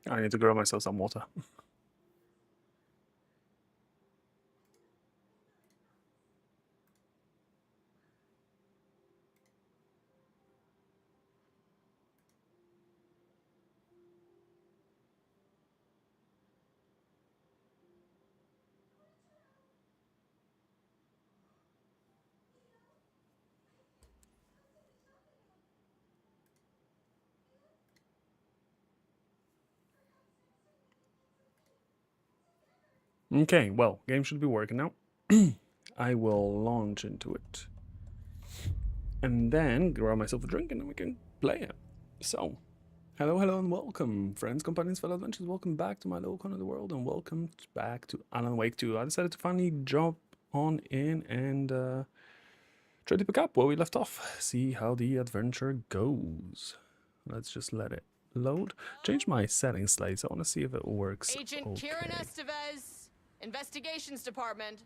I need to grab myself some water. Okay, well, game should be working now. I will launch into it. And then grab myself a drink and then we can play it. So, hello, hello, and welcome, friends, companions, fellow adventurers. Welcome back to my little corner of the world, and welcome back to Alan Wake 2. I decided to finally jump on in and try to pick up where we left off. See how the adventure goes. Let's just let it load. Change my settings slightly, so I want to see if it works. Agent okay. Kieran Estevez, Investigations Department.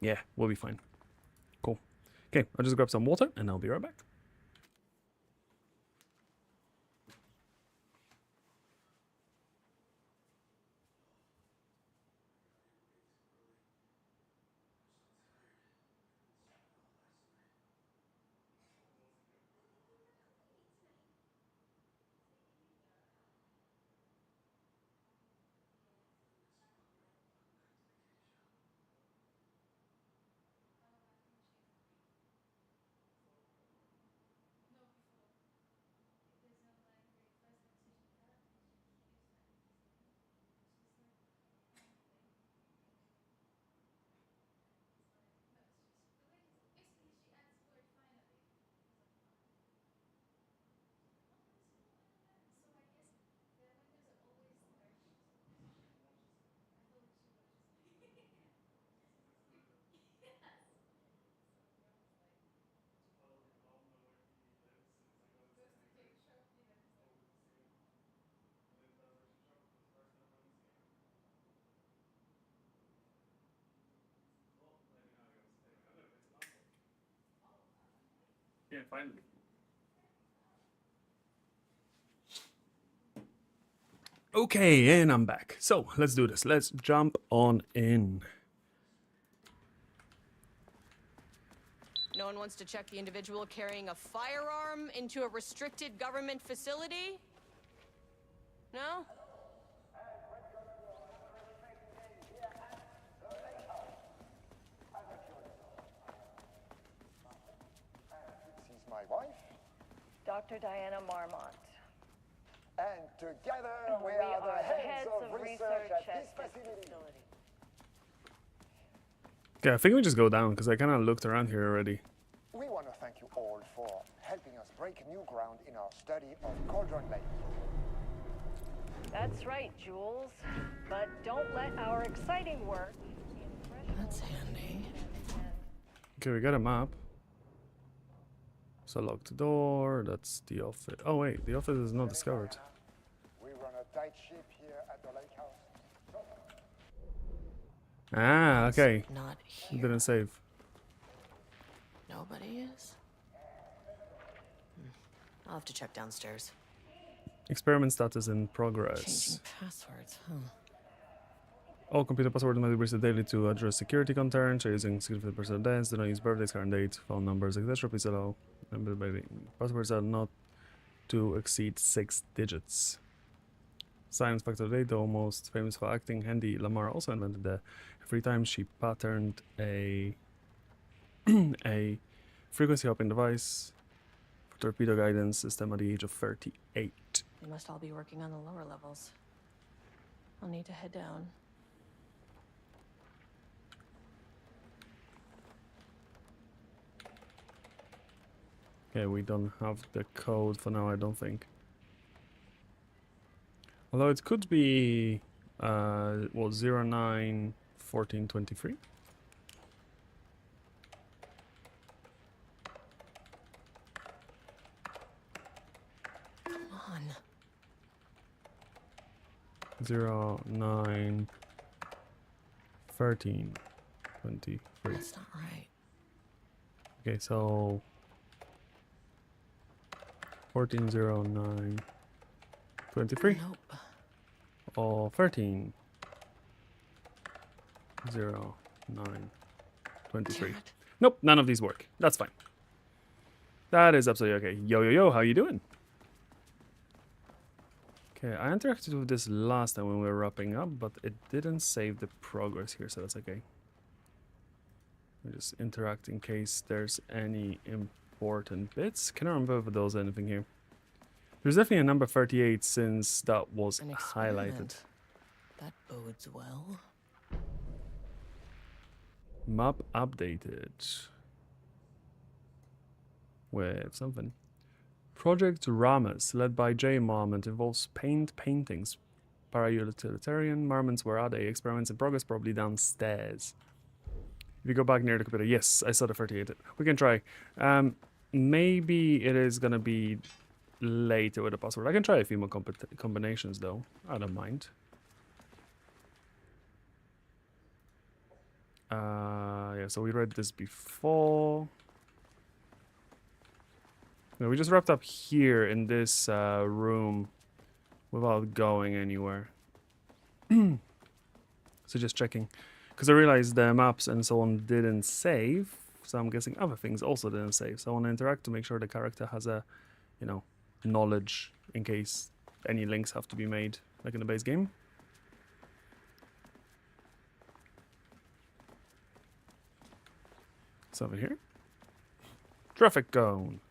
Yeah, we'll be fine. Cool. Okay, I'll just grab some water and I'll be right back. Yeah, finally. Okay, and I'm back. So let's do this. Let's jump on in. No one wants to check the individual carrying a firearm into a restricted government facility? No? She's my wife, Dr. Diana Marmont. and together we are the heads of research at this facility. Okay, I think we just go down because I kind of looked around here already. We want to thank you all for helping us break new ground in our study of Cauldron Lake. That's right, Jules. But don't let our exciting work. That's handy. Okay, we got a map. So lock the door. That's the office. Oh wait, the office is not discovered. We run a tight ship here at the lake house. Ah, okay. Not It here. didn't save. Nobody is? I'll have to check downstairs. Experiment status in progress. Changing passwords, huh? All computer passwords must be reset daily to address security concerns. Are using 65% dance. Do not use birthdays, current date, phone numbers, etc. Please allow passwords are not to exceed 6 digits. Science factor date, the almost famous for acting Handy Lamar also invented the every time she patterned a a frequency hopping device for torpedo guidance system at the age of 38. They must all be working on the lower levels. I'll need to head down. Okay, we don't have the code for now, I don't think. Although it could be, well, 091423. Come on. 091323. That's not right. Okay, so 140923. Nope. all 13. 0, 9, 23. Nope, none of these work. That's fine. That is absolutely okay. Yo, yo, yo, how you doing? Okay, I interacted with this last time when we were wrapping up, but it didn't save the progress here, so that's okay. We just interact in case there's any important bits. Can I remember if there's anything here? There's definitely a number 38 since that was An highlighted. experiment. That bodes well. Map updated. With something. Project Ramus, led by J. Marmont, involves paintings. Para-utilitarian. Marmont's where are they? Experiments in progress, probably downstairs. If you go back near the computer, yes, I saw the 38. We can try. Maybe it is gonna be later with a password. I can try a few more combinations though. I don't mind. Yeah, so we read this before. No, we just wrapped up here in this room without going anywhere. So just checking. Because I realized the maps and so on didn't save. So I'm guessing other things also didn't save. So I want to interact to make sure the character has a, you know, knowledge in case any links have to be made, like in the base game. Something here. Traffic cone.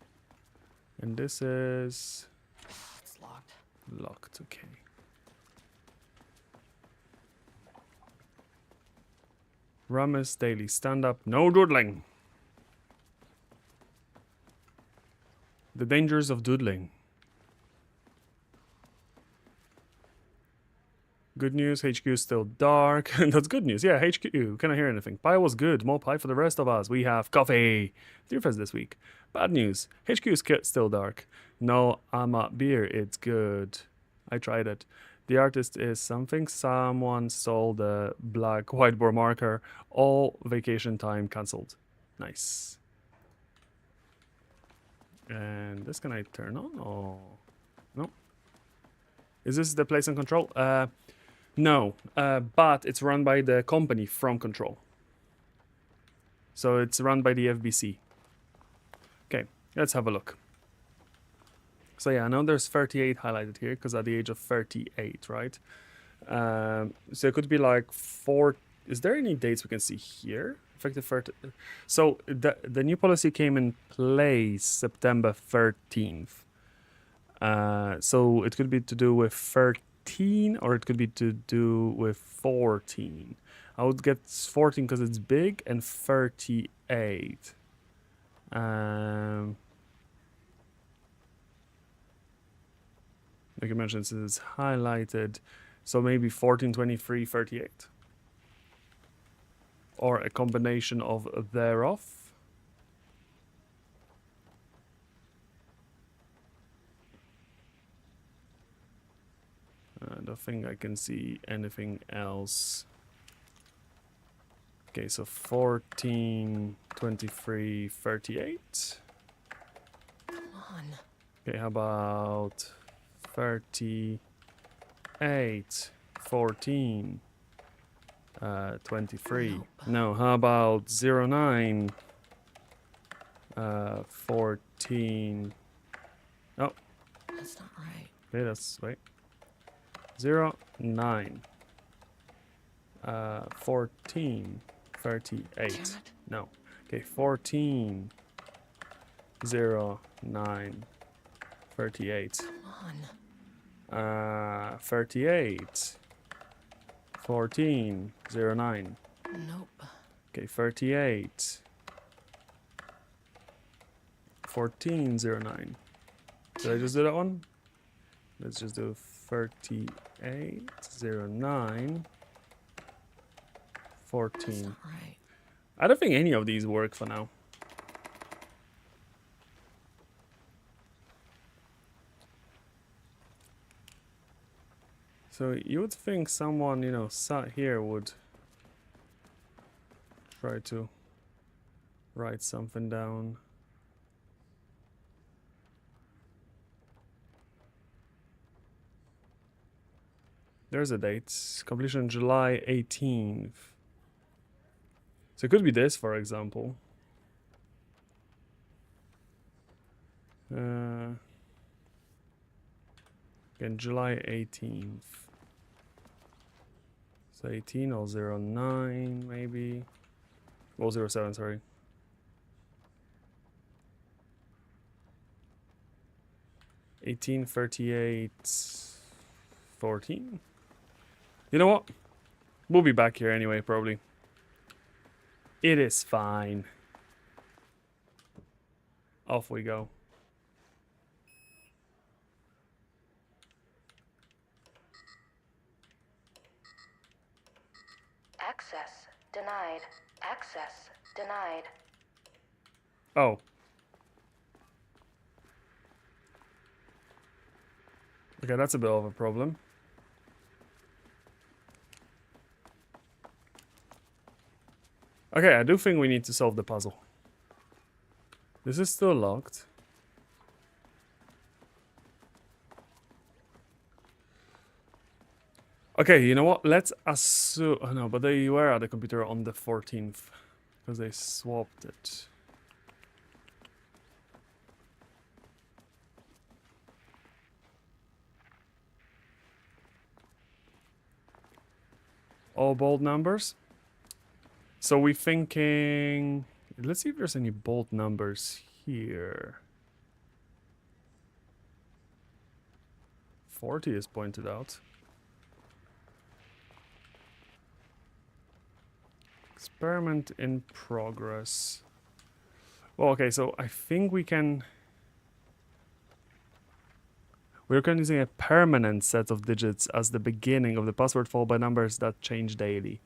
And this is It's locked. locked, okay. Ramus daily stand up, no doodling. The dangers of doodling. Good news, HQ is still dark. That's good news. Yeah, HQ. Can I hear anything? Pie was good. More pie for the rest of us. We have coffee. Dear friends this week. Bad news. HQ is still dark. No, I'm at beer. It's good. I tried it. The artist is something. Someone stole the black whiteboard marker. All vacation time cancelled. Nice. And this can I turn on? Oh, no. Is this the place and control? No, but it's run by the company from Control. So it's run by the FBC. Okay, let's have a look. So yeah, I know there's 38 highlighted here because at the age of 38, right? So it could be like 4. Is there any dates we can see here? Effective 30. So the new policy came in place September 13th. So it could be to do with 13 or it could be to do with 14. I would get 14 because it's big and 38. Like I mentioned, this is highlighted. So maybe 14, 23, 38. Or a combination of thereof. I don't think I can see anything else. Okay, so 14, 23, 38. Come on. Okay, how about 38, 14, 23. Nope. No, how about 09, 14. Oh, That's not right. okay, that's, wait. 0, 9, 14, 38. Damn it. No. Okay, 14, 0, 9, 38. Come on. 38, 14, 0, 9. Nope. Okay, 38, 14, 0, 9. Did I just do that one? Let's just do 38, 0, 9, 14. That's not right. I don't think any of these work for now. So you would think someone, you know, sat here would try to write something down. There's a date. Completion July 18th. So it could be this, for example. Again, July 18th. So 18 or 09 maybe. Or 07, sorry. $18, 38, 14. You know what? We'll be back here anyway, probably. It is fine. Off we go. Access denied. Access denied. Oh. Okay, that's a bit of a problem. Okay, I do think we need to solve the puzzle. This is still locked. Okay, you know what? Let's assume... Oh no, but they were at the computer on the 14th. Because they swapped it. All bold numbers. So we're thinking... Let's see if there's any bold numbers here. 40 is pointed out. Experiment in progress. Well, okay, so I think we can... We're currently using a permanent set of digits as the beginning of the password, followed by numbers that change daily.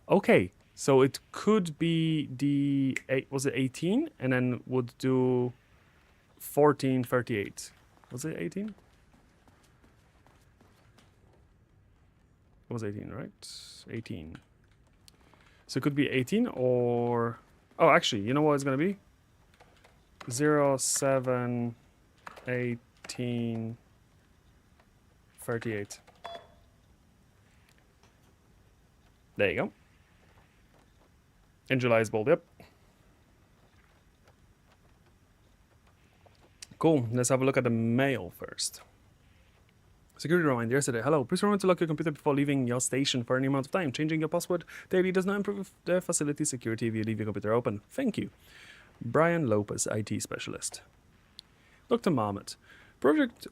Okay, so it could be the... Was it 18? And then would do 14, 38. Was it 18? It was 18, right? 18. So it could be 18 or... Oh, actually, you know what it's going to be? 0, 7, 18, 38. There you go. In July is bold, yep. Cool, let's have a look at the mail first. Security reminder yesterday. Hello, please remember to lock your computer before leaving your station for any amount of time. Changing your password daily does not improve the facility security if you leave your computer open. Thank you. Brian Lopez, IT Specialist. Dr. Marmot. Project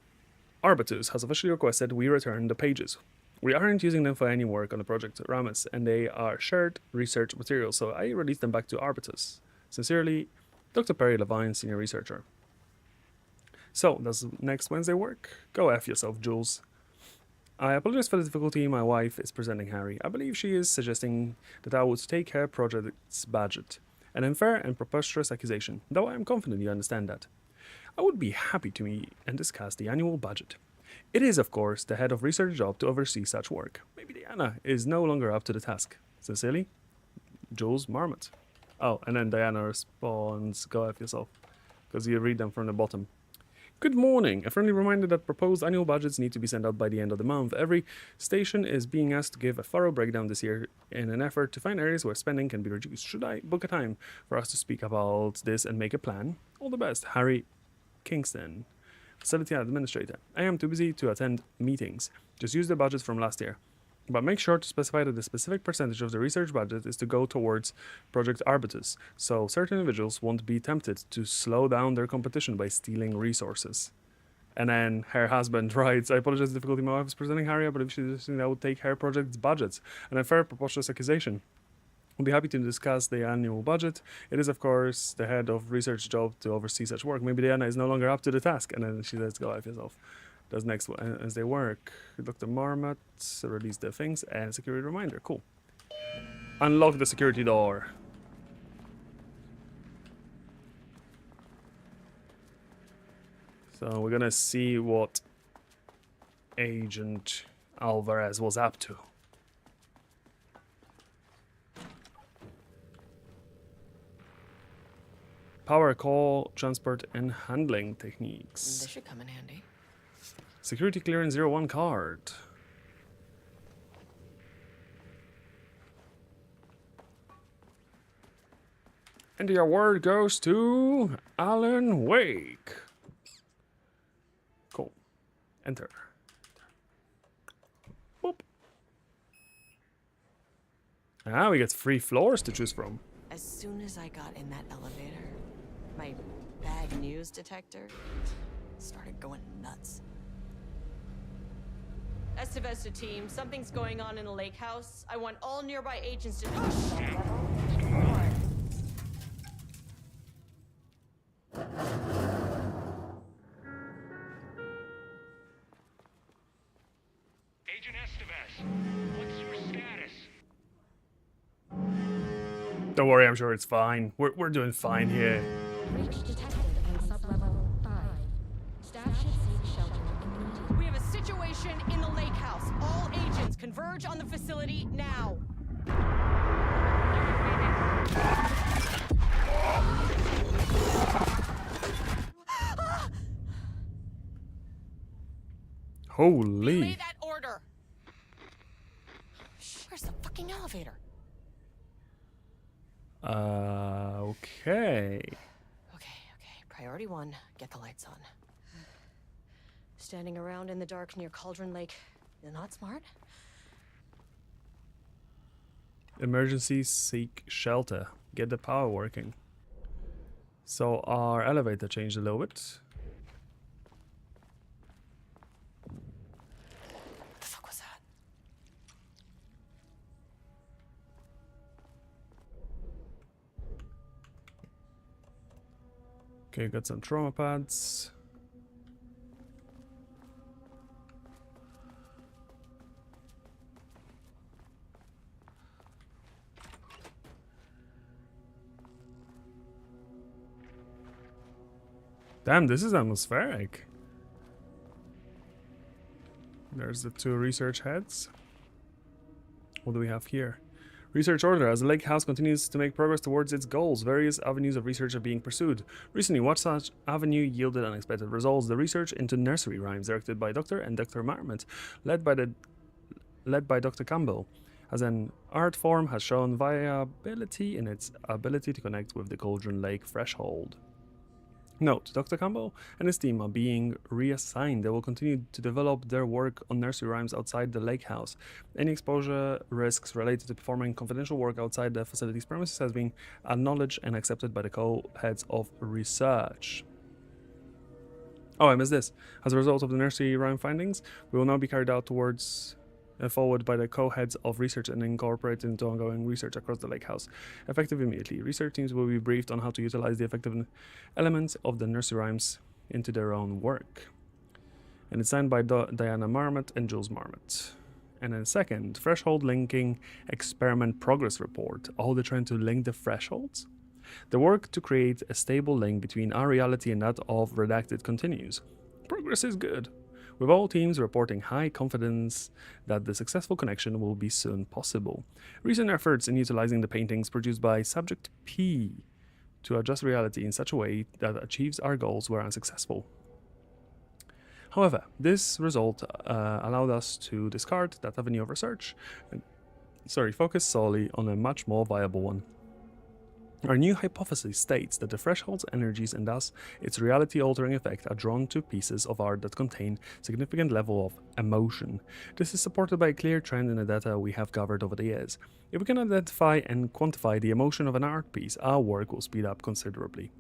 Arbutus has officially requested we return the pages. We aren't using them for any work on the Project Ramus, and they are shared research materials, so I release them back to Arbutus. Sincerely, Dr. Perry Levine, Senior Researcher. So, does next Wednesday work? Go F yourself, Jules. I apologize for the difficulty my wife is presenting Harry. I believe she is suggesting that I would take her project's budget. An unfair and preposterous accusation, though I am confident you understand that. I would be happy to meet and discuss the annual budget. It is, of course, the head of research job to oversee such work. Maybe Diana is no longer up to the task. Sincerely, Jules Marmot. Oh, and then Diana responds, go F yourself. Because you read them from the bottom. Good morning. A friendly reminder that proposed annual budgets need to be sent out by the end of the month. Every station is being asked to give a thorough breakdown this year in an effort to find areas where spending can be reduced. Should I book a time for us to speak about this and make a plan? All the best. Harry Kingston, Facility Administrator. I am too busy to attend meetings. Just use the budget from last year. But make sure to specify that the specific percentage of the research budget is to go towards Project Arbutus, so certain individuals won't be tempted to slow down their competition by stealing resources. And then her husband writes, I apologize for the difficulty my wife is presenting Harry, but if she does that would take her project's budgets. An unfair, preposterous accusation. We'll be happy to discuss the annual budget. It is, of course, the head of research job to oversee such work. Maybe Diana is no longer up to the task. And then she says, go F yourself. Does next as they work. Dr. Marmot, release the things, and security reminder. Cool. Unlock the security door. So we're gonna see what Agent Alvarez was up to. Power call, transport, and handling techniques. This should come in handy. Security clearance 01 card. And the award goes to Alan Wake. Cool. Enter. Boop. Ah, we get 3 floors to choose from. As soon as I got in that elevator, my bad news detector started going nuts. Estevesta team, something's going on in the lake house. I want all nearby agents to... Agent Estevez, what's your status? Don't worry, I'm sure it's fine. We're doing fine here. Breach detected in sublevel 5. Staff should seek shelter immediately. We have a situation in the lake house. All agents converge on the facility now. Holy. Relay that order. Where's the fucking elevator? Okay. Okay. Priority 1, get the lights on. Standing around in the dark near Cauldron Lake, not smart? Emergency seek shelter. Get the power working. So our elevator changed a little bit. What the fuck was that? Okay, got some trauma pads. Damn, this is atmospheric. There's the 2 research heads. What do we have here? Research order. As the lake house continues to make progress towards its goals, various avenues of research are being pursued. Recently, what such avenue yielded unexpected results? The research into nursery rhymes, directed by Dr. and Dr. Marmot, led by Dr. Campbell, as an art form, has shown viability in its ability to connect with the Cauldron Lake threshold. Note, Dr. Campbell and his team are being reassigned. They will continue to develop their work on nursery rhymes outside the lake house. Any exposure risks related to performing confidential work outside the facility's premises has been acknowledged and accepted by the co-heads of research. Oh, I missed this. As a result of the nursery rhyme findings, we will now be carried out towards forward by the co-heads of research and incorporated into ongoing research across the lake house. Effective immediately. Research teams will be briefed on how to utilize the effective elements of the nursery rhymes into their own work. And it's signed by Diana Marmot and Jules Marmot. And then second, threshold linking experiment progress report. Oh, they're trying to link the thresholds? The work to create a stable link between our reality and that of Redacted continues. Progress is good, with all teams reporting high confidence that the successful connection will be soon possible. Recent efforts in utilizing the paintings produced by Subject P to adjust reality in such a way that achieves our goals were unsuccessful. However, this result allowed us to discard that avenue of research and focus solely on a much more viable one. Our new hypothesis states that the threshold's energies and thus its reality-altering effect are drawn to pieces of art that contain significant level of emotion. This is supported by a clear trend in the data we have gathered over the years. If we can identify and quantify the emotion of an art piece, our work will speed up considerably.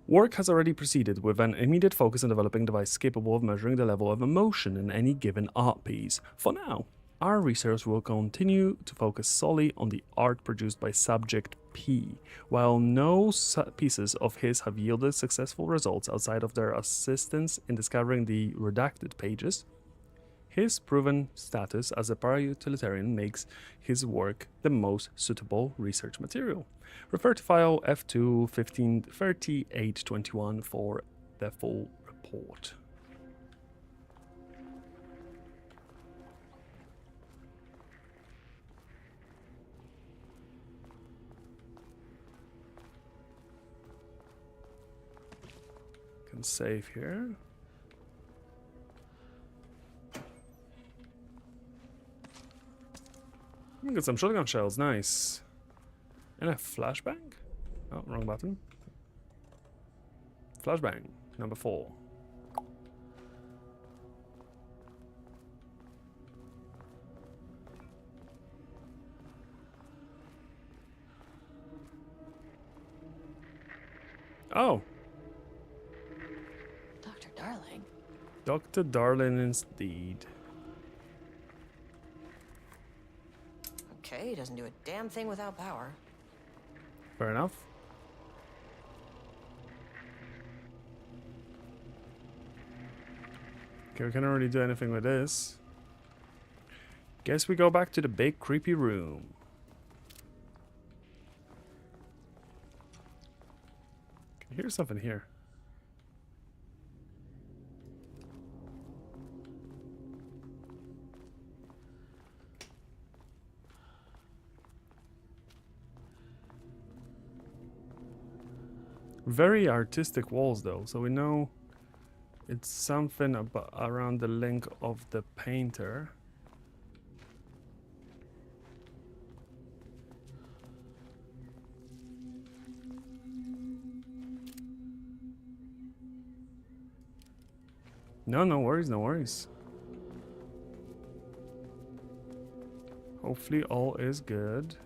Work has already proceeded with an immediate focus on developing a device capable of measuring the level of emotion in any given art piece. For now, our research will continue to focus solely on the art produced by Subject P. While no pieces of his have yielded successful results outside of their assistance in discovering the redacted pages, his proven status as a para-utilitarian makes his work the most suitable research material. Refer to file F2 153821 for the full report. Can save here. Got some shotgun shells, nice. And a flashbang? Oh, wrong button. Flashbang, number 4. Oh, Dr. Darling. Dr. Darlin indeed. Okay, he doesn't do a damn thing without power. Fair enough. Okay, we can't really do anything with this. Guess we go back to the big creepy room. Can hear something here. Very artistic walls though, so we know it's something about around the link of the painter. No, no worries, no worries. Hopefully all is good.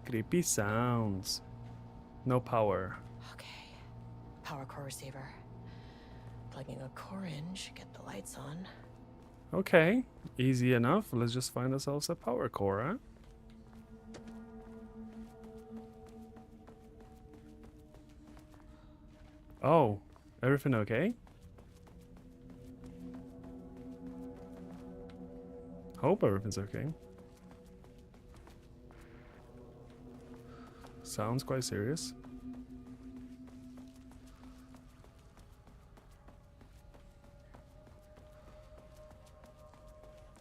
Creepy sounds. No power. Okay. Power core receiver. Plugging a core in should get the lights on. Okay, easy enough. Let's just find ourselves a power core, huh? Oh, everything okay? Hope everything's okay. Sounds quite serious.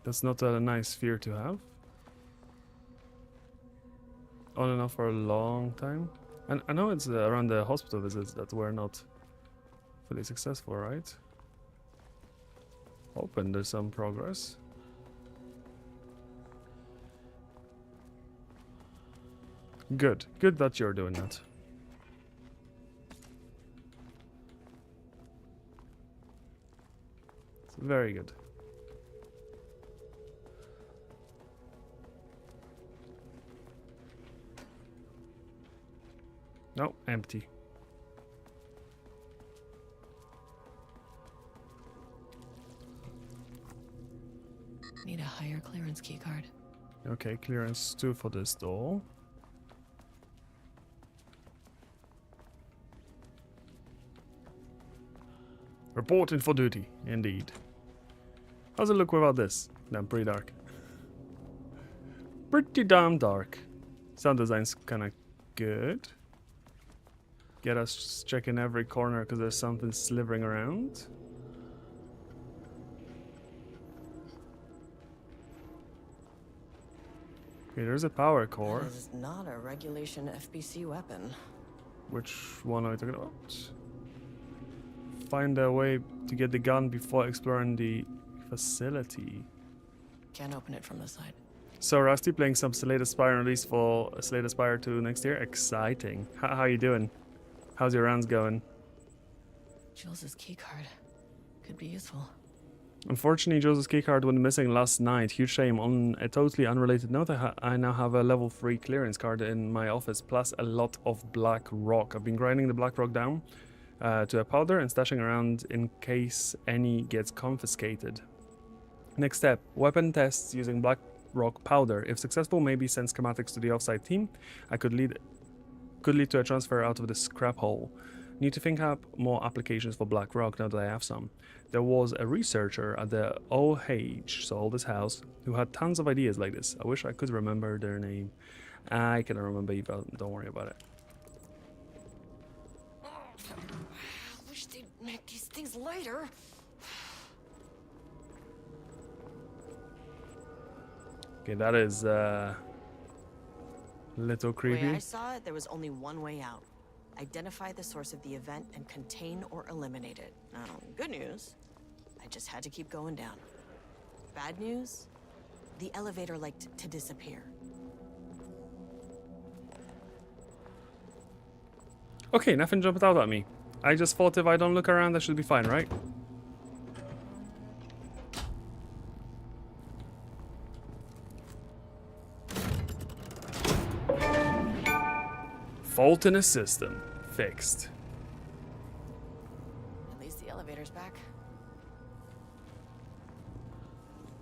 That's not a nice fear to have. On and off for a long time. And I know it's around the hospital visits that were not fully successful, right? Hoping there's some progress. Good. Good that you're doing that. It's very good. No, empty. Need a higher clearance keycard. Okay, clearance 2 for this door. Reporting for duty, indeed. How's it look without this? Damn, pretty dark. Pretty damn dark. Sound design's kinda good. Get us checking every corner because there's something slithering around. Okay, there's a power core. That is not a regulation FBC weapon. Which one are we talking about? Find a way to get the gun before exploring the facility. Can't open it from the side. So Rusty playing some Slay the Spire release for Slay the Spire 2 next year. Exciting. How you doing? How's your rounds going? Jules's keycard could be useful. Unfortunately, Joseph's keycard went missing last night. Huge shame. On a totally unrelated note, I now have a level 3 clearance card in my office, plus a lot of black rock. I've been grinding the black rock down to a powder and stashing around in case any gets confiscated. Next step, weapon tests using black rock powder. If successful, maybe send schematics to the offsite team. I could lead to a transfer out of the scrap hole. Need to think up more applications for black rock now that I have some. There was a researcher at the OH, so Oldest House, who had tons of ideas like this. I wish I could remember their name. I cannot remember either, don't worry about it. I wish they'd make these things lighter. Okay, that is a little The creepy. way I saw it, there was only one way out. Identify the source of the event and contain or eliminate it. Now, good news, I just had to keep going down. Bad news, the elevator liked to disappear. Okay, nothing jumped out at me. I just thought if I don't look around, I should be fine, right? Fault in a system. Fixed. At least the elevator's back.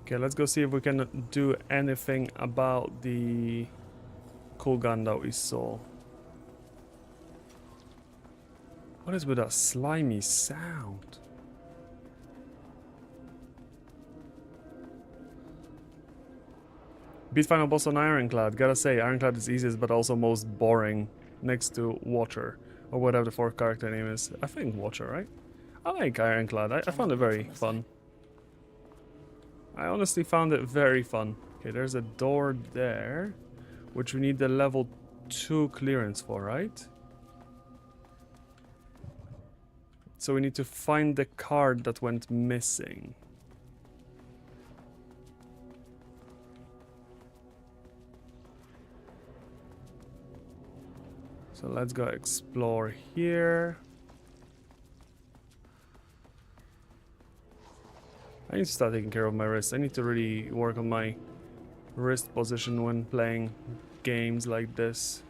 Okay, let's go see if we can do anything about the cool gun that we saw. What is with that slimy sound? Beat final boss on Ironclad. Gotta say, Ironclad is easiest but also most boring next to Watcher. Or whatever the fourth character name is. I think Watcher, right? I like Ironclad. I found it very fun. I honestly found it very fun. Okay, there's a door there. Which we need the level 2 clearance for, right? So we need to find the card that went missing. So let's go explore here. I need to start taking care of my wrist. I need to really work on my wrist position when playing games like this.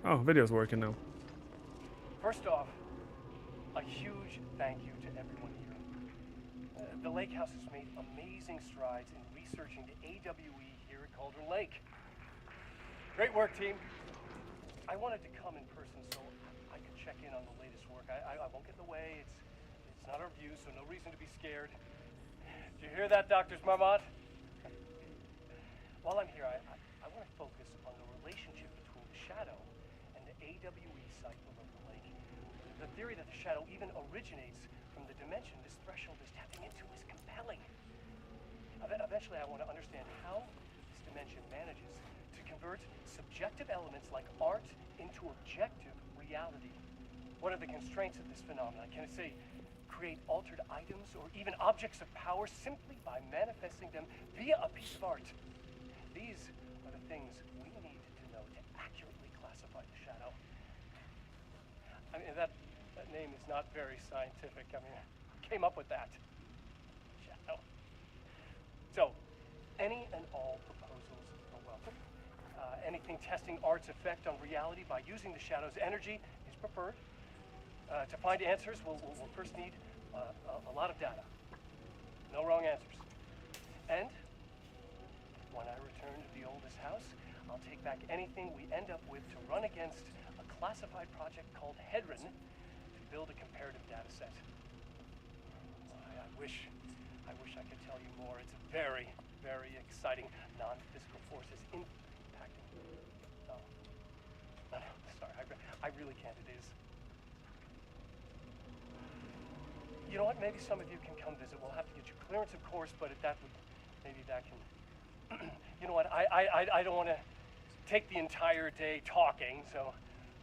Oh, video's working now. First off, a huge thank you to everyone here. The Lake House has made amazing strides in researching the AWE here at Cauldron Lake. Great work, team. I wanted to come in person so I could check in on the latest work. I won't get in the way. It's not our view, so no reason to be scared. Did you hear that, Doctors Marmot? While I'm here, I want to focus on the relationship between the shadow and the AWE cycle of the lake. The theory that the shadow even originates from the dimension this threshold is tapping into is compelling. Eventually, I want to understand how this dimension manages to convert subjective elements like art into objective reality. What are the constraints of this phenomenon? Can it, say, create altered items or even objects of power simply by manifesting them via a piece of art? These are the things we need to know to accurately classify the shadow. I mean, that name is not very scientific. I mean, who came up with that? Shadow. So, any and all proposals are welcome. Anything testing art's effect on reality by using the shadow's energy is preferred. To find answers, we'll first need a lot of data. No wrong answers. And when I return to the oldest house, I'll take back anything we end up with to run against a classified project called Hedron to build a comparative data set. I wish I could tell you more. It's very, very exciting. Non-physical forces impacting. Oh, no, sorry, I really can't. It is. You know what? Maybe some of you can come visit. We'll have to get you clearance, of course, but if that would, maybe that can. You know what? I don't want to take the entire day talking. So,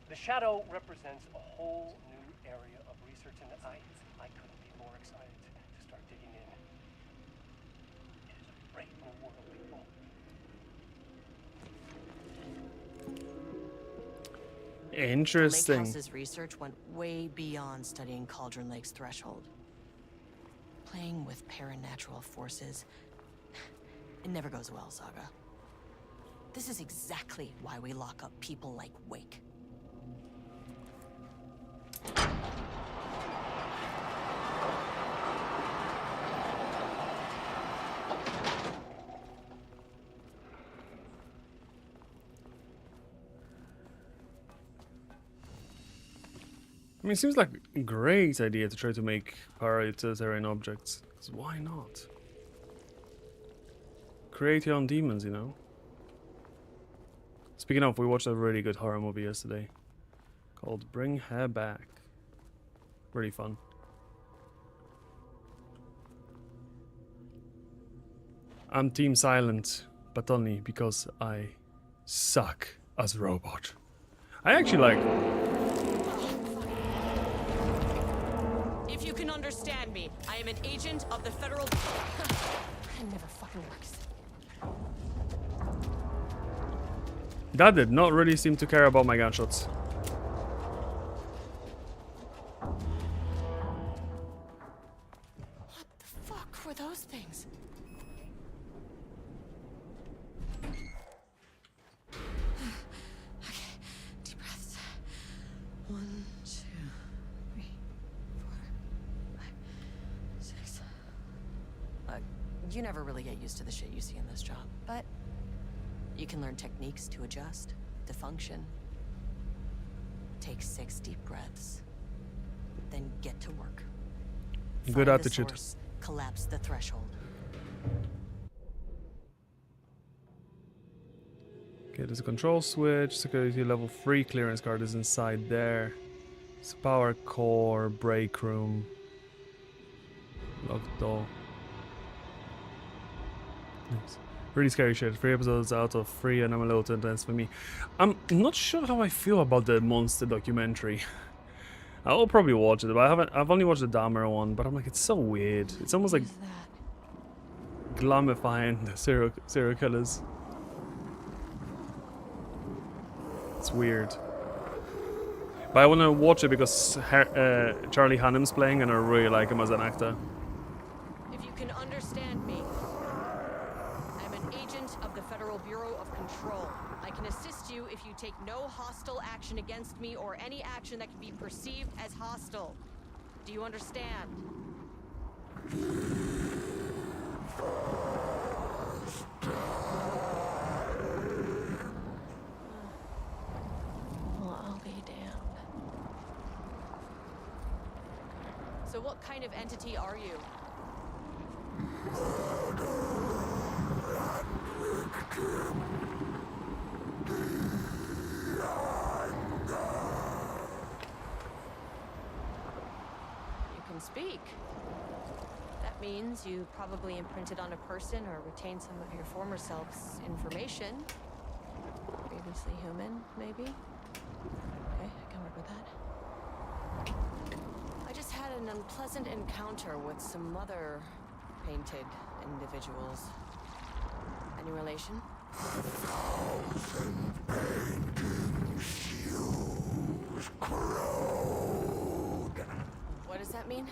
the shadow represents a whole new area of research, and I couldn't be more excited to start digging in. It is a great new world, people. Interesting. Lake House's research went way beyond studying Cauldron Lake's threshold. Playing with paranatural forces, it never goes well, Saga. This is exactly why we lock up people like Wake. I mean, it seems like a great idea to try to make parallel objects. 'Cause why not? Create your own demons, you know? Speaking of, we watched a really good horror movie yesterday called Bring Her Back. Really fun. I'm Team Silent, but only because I suck as a robot. I actually like... can understand me, I am an agent of the federal... It never fucking works. That did not really seem to care about my gunshots. What the fuck were those things? Okay, deep breaths. 1, 2, 3, 4, 5, 6. You never really get used to the shit you see in this job, but you can learn techniques to adjust, to function. Take 6 deep breaths, then get to work. Good Find the attitude. source, collapse the threshold. Okay, there's a control switch. Security level 3 clearance card is inside there. It's a power core, break room. Locked door. Nice. Really scary shit. 3 episodes out of 3 and I'm a little too intense for me. I'm not sure how I feel about the monster documentary. I will probably watch it, but I've only watched the Dahmer one, but I'm like, it's so weird. It's almost like What is that? glamifying the serial killers. It's weird. But I want to watch it because Charlie Hunnam's playing and I really like him as an actor. If you can understand me, I'm an agent of the Federal Bureau of Control. I can assist you if you take no hostile action against me or any action that can be perceived as hostile. Do you understand? Well, I'll be damned. So what kind of entity are you? You can speak. That means you probably imprinted on a person or retained some of your former self's information. Previously human, maybe? Okay, I can work with that. I just had an unpleasant encounter with some other painted individuals. Any relation? What does that mean?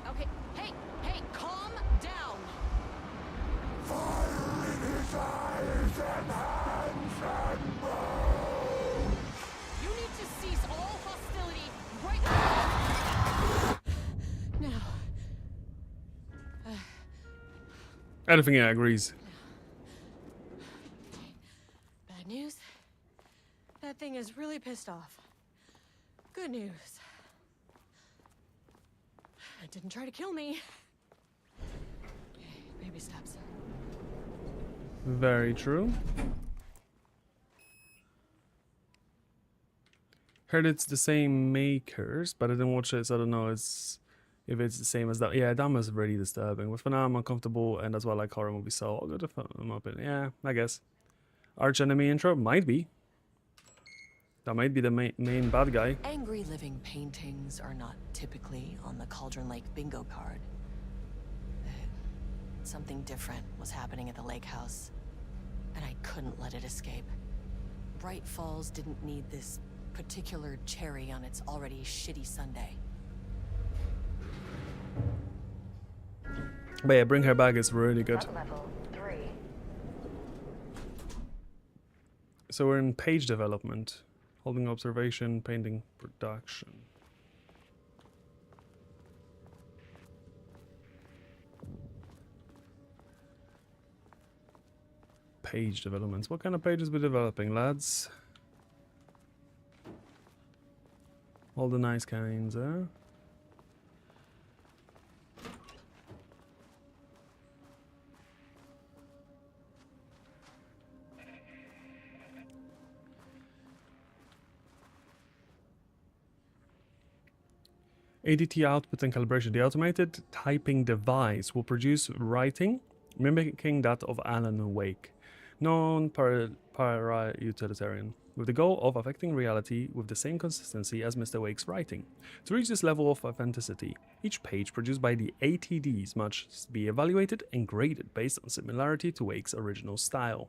Okay, hey, calm down! You need to cease all hostility right now! Everything yeah, agrees. Bad news? That thing is really pissed off. Good news. It didn't try to kill me. Okay, baby steps. Very true. Heard it's the same makers, but I didn't watch it, so I don't know if it's the same as that. Yeah, that was really disturbing. But for now, I'm uncomfortable, and that's why I like horror movies, so I'll go to film up. Yeah, I guess. Arch enemy intro? Might be. That might be the main bad guy. Angry living paintings are not typically on the Cauldron Lake bingo card. Something different was happening at the lake house, and I couldn't let it escape. Bright Falls didn't need this particular cherry on its already shitty sundae. But yeah, Bring Her Back is really good. Level 3. So we're in page development. Holding observation, painting production. Page developments. What kind of pages we developing, lads? All the nice kinds, huh? ADT output and calibration. The automated typing device will produce writing mimicking that of Alan Wake, non-para utilitarian. with the goal of affecting reality with the same consistency as Mr. Wake's writing. To reach this level of authenticity, each page produced by the ATDs must be evaluated and graded based on similarity to Wake's original style.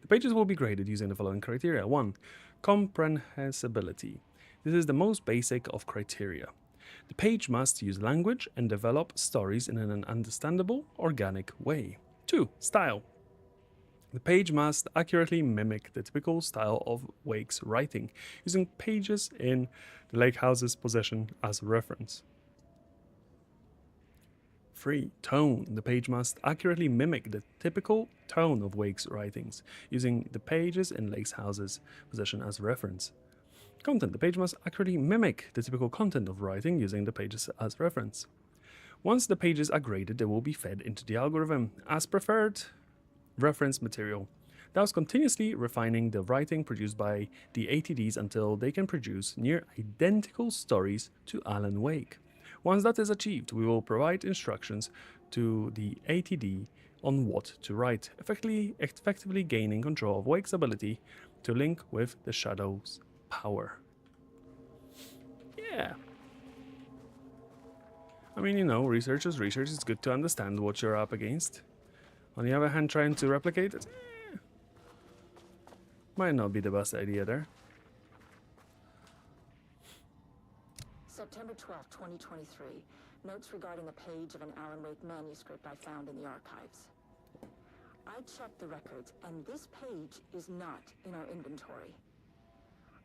The pages will be graded using the following criteria. 1. Comprehensibility. This is the most basic of criteria. The page must use language and develop stories in an understandable, organic way. 2. Style. The page must accurately mimic the typical style of Wake's writing, using pages in the lake house's possession as reference. 3. Tone. The page must accurately mimic the typical tone of Wake's writings, using the pages in Lake's house's possession as reference. Content. The page must accurately mimic the typical content of writing, using the pages as reference. Once the pages are graded, they will be fed into the algorithm as preferred reference material, thus continuously refining the writing produced by the ATDs until they can produce near identical stories to Alan Wake. Once that is achieved, we will provide instructions to the ATD on what to write, effectively gaining control of Wake's ability to link with the Shadow's power. Yeah. I mean, you know, research is research. It's good to understand what you're up against. On the other hand, trying to replicate it might not be the best idea there. September 12, 2023. Notes regarding a page of an Alan Wake manuscript I found in the archives. I checked the records, and this page is not in our inventory.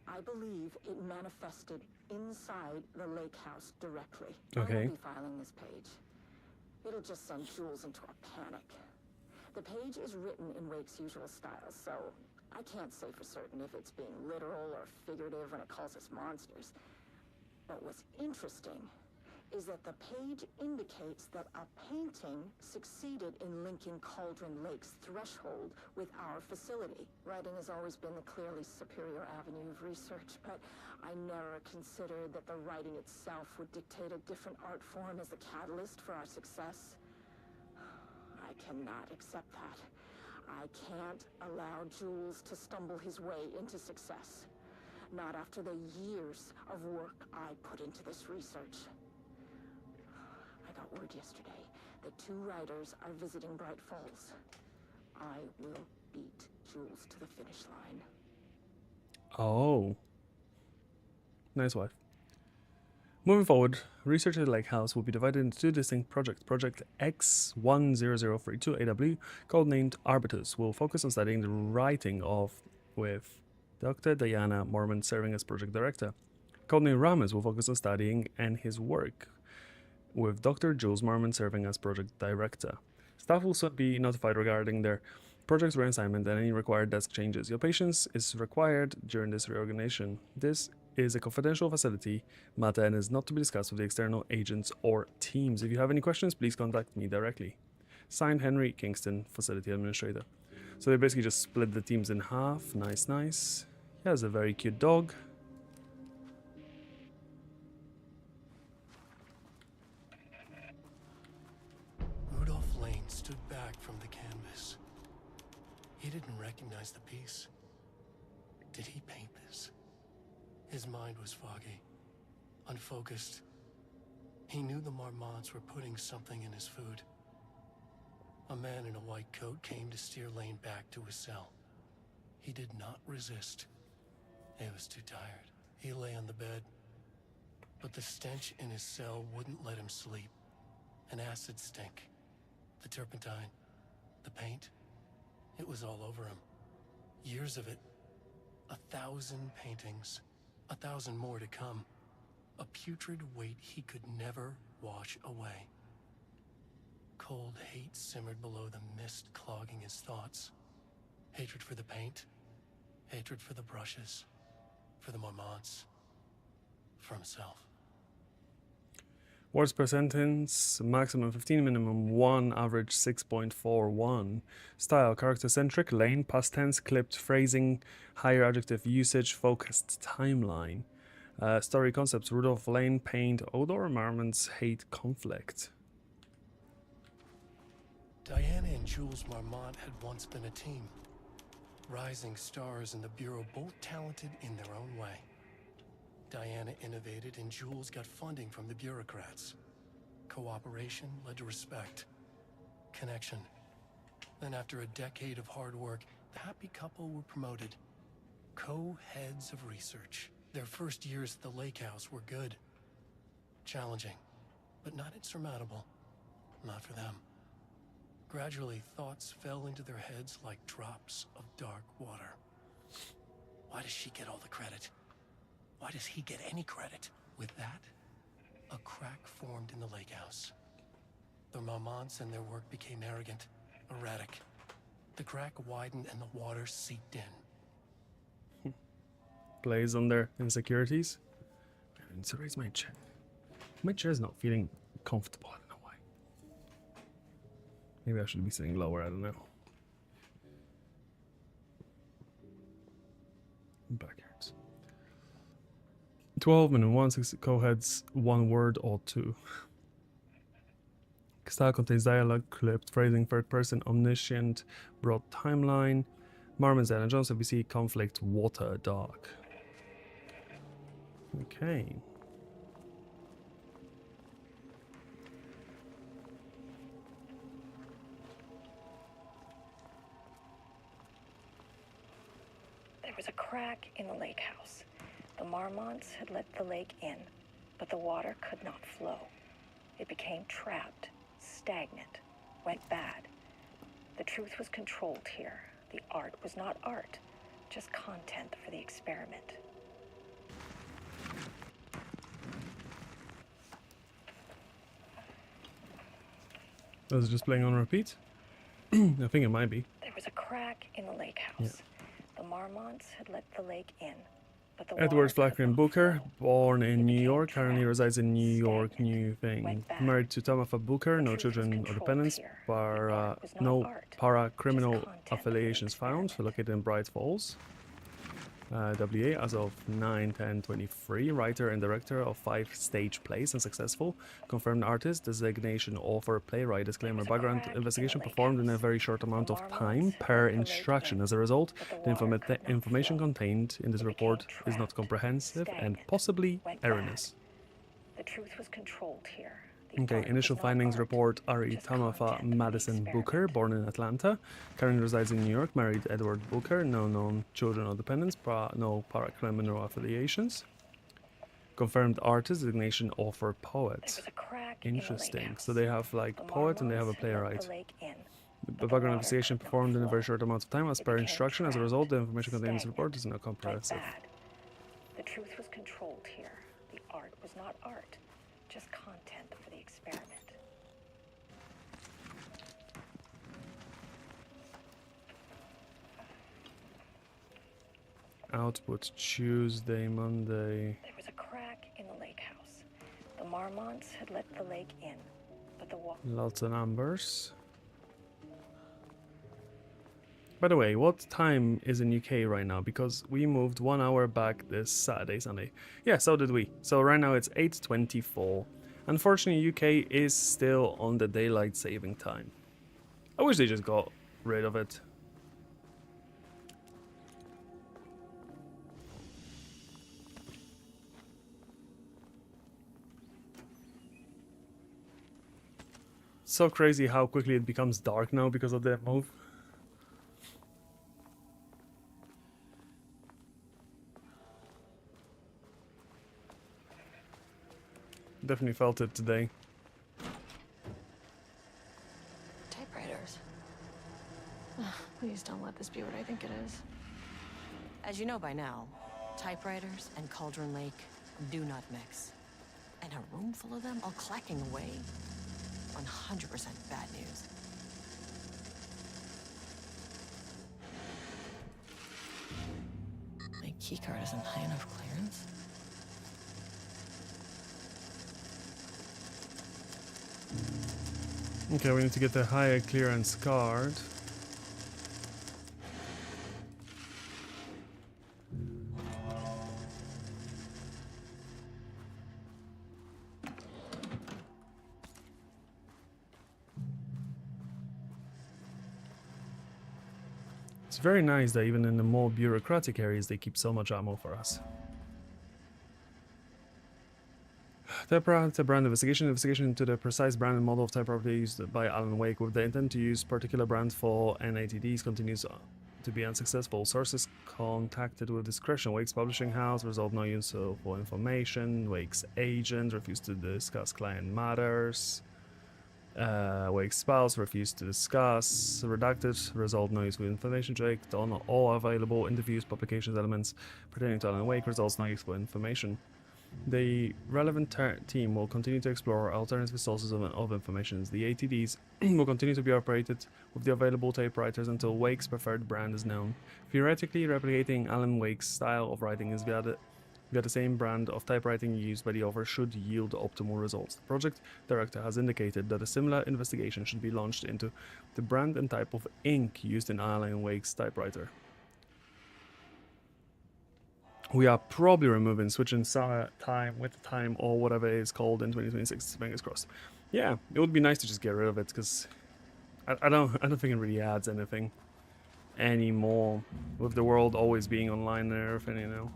I believe it manifested inside the lake house directly. Okay. I won't be filing this page. It'll just send Jules into a panic. The page is written in Wake's usual style, so I can't say for certain if it's being literal or figurative when it calls us monsters. But what's interesting is that the page indicates that a painting succeeded in linking Cauldron Lake's threshold with our facility. Writing has always been the clearly superior avenue of research, but I never considered that the writing itself would dictate a different art form as the catalyst for our success. I cannot accept that. I can't allow Jules to stumble his way into success. Not after the years of work I put into this research. I got word yesterday that 2 writers are visiting Bright Falls. I will beat Jules to the finish line. Oh. Nice wife. Moving forward, research at the Lake House will be divided into 2 distinct projects. Project X10032AW, codenamed Arbitus, will focus on studying the writing with Dr. Diana Mormon serving as project director. Codenamed Ramos will focus on studying and his work, with Dr. Jules Mormon serving as project director. Staff will soon be notified regarding their project's reassignment and any required desk changes. Your patience is required during this reorganization. This is a confidential facility matter and is not to be discussed with the external agents or teams. If you have any questions, please contact me directly. Signed, Henry Kingston, Facility Administrator. So they basically just split the teams in half. Nice, nice. He has a very cute dog. Rudolph Lane stood back from the canvas. He didn't recognize the piece. Did he paint this? His mind was foggy, unfocused. He knew the Marmonts were putting something in his food. A man in a white coat came to steer Lane back to his cell. He did not resist. He was too tired. He lay on the bed, but the stench in his cell wouldn't let him sleep. An acid stink. The turpentine. The paint. It was all over him. Years of it. 1,000 paintings. 1,000 more to come. A putrid weight he could never wash away. Cold hate simmered below the mist clogging his thoughts. Hatred for the paint. Hatred for the brushes. For the Marmonts. For himself. Words per sentence, maximum 15, minimum 1, average 6.41. Style, character-centric, Lane, past tense, clipped phrasing, higher adjective usage, focused timeline. Story concepts, Rudolph Lane, paint, odor, Marmonts, hate, conflict. Diana and Jules Marmont had once been a team. Rising stars in the Bureau, both talented in their own way. Diana innovated and Jules got funding from the bureaucrats. Cooperation led to respect. Connection. Then after a decade of hard work, the happy couple were promoted. Co-heads of research. Their first years at the lake house were good. Challenging, but not insurmountable. Not for them. Gradually, thoughts fell into their heads like drops of dark water. Why does she get all the credit? Why does he get any credit? With that, a crack formed in the lake house. The Marmonts and their work became arrogant, erratic. The crack widened and the water seeped in. Plays on their insecurities. I need to raise my chair. My chair is not feeling comfortable. I don't know why. Maybe I should be sitting lower. I don't know. Back hurts. 12 minutes, 1 6 co-heads, 1 word or 2. Style contains dialogue, clipped phrasing, third person, omniscient, broad timeline. Marmon's Anna Jones, ABC, conflict, water, dark. Okay. There was a crack in the lake house. The Marmonts had let the lake in, but the water could not flow. It became trapped, stagnant, went bad. The truth was controlled here. The art was not art, just content for the experiment. Was it just playing on repeat? I think it might be. There was a crack in the lake house. The Marmonts had let the lake in, but the Edward water could Flacker not Booker, flow. born in New became York, currently trapped, resides in New York, stagnant, New thing. went bad. Married to Tamatha Booker, The no truth was children or controlled dependents, here. The art was not no art, para-criminal just content for the affiliations found, experiment. located in Bright Falls. WA as of 9/10/23, writer and director of 5 stage plays and successful, confirmed artist, designation author, playwright, disclaimer, was a background crack in the investigation lake performed in a house. very short amount The of Marmonts time had per let the lake instruction. in, As a result, but the the water could not information flow. contained in this It report became is not trapped, comprehensive and stagnant, possibly went bad. erroneous. The truth was controlled here. The Okay, art initial was not findings art, report Ari just Tamatha content for the Madison Booker, experiment. born in Atlanta, currently resides in New York, married Edward Booker, no known children or dependents, no paracriminal affiliations. Confirmed artist, designation author, There poet. was a crack in the lake Interesting. house. So they have like The poet and they have a Marmonts had let playwright. the lake in, The but the background water investigation could not performed in a flow. very short amount of time as It per became instruction. As a trapped, result, the information contained in this report stagnant, is not went comprehensive. bad. The truth was controlled here. The art was not art, just content for the experiment. Output Tuesday, Monday. There was a crack in the lake house. The Marmonts had let the lake in, but the water... Lots of numbers. By the way, what time is in UK right now? Because we moved 1 hour back this Saturday, Sunday. Yeah, so did we. So right now it's 8:24. Unfortunately, UK is still on the daylight saving time. I wish they just got rid of it. So crazy how quickly it becomes dark now because of that move. Definitely felt it today. Typewriters. Please don't let this be what I think it is. As you know by now, typewriters and Cauldron Lake do not mix. And a room full of them all clacking away? 100% bad news. My keycard isn't high enough clearance. Okay, we need to get the higher clearance card. It's very nice that even in the more bureaucratic areas they keep so much ammo for us. Type brand investigation into the precise brand and model of type property used by Alan Wake with the intent to use particular brands for NATDs continues to be unsuccessful. Sources contacted with discretion. Wake's publishing house resolved no useful information. Wake's agent refused to discuss client matters. Wake's spouse refused to discuss. Redacted resolved no useful information. Jake on all available interviews, publications, elements pertaining to Alan Wake results no useful information. The relevant team will continue to explore alternative sources of information. The ATDs will continue to be operated with the available typewriters until Wake's preferred brand is known. Theoretically, replicating Alan Wake's style of writing is via the same brand of typewriting used by the author should yield optimal results. The project director has indicated that a similar investigation should be launched into the brand and type of ink used in Alan Wake's typewriter. We are probably removing switching time with time or whatever it is called in 2026. Fingers crossed. Yeah, it would be nice to just get rid of it because I don't think it really adds anything anymore with the world always being online and everything, you know.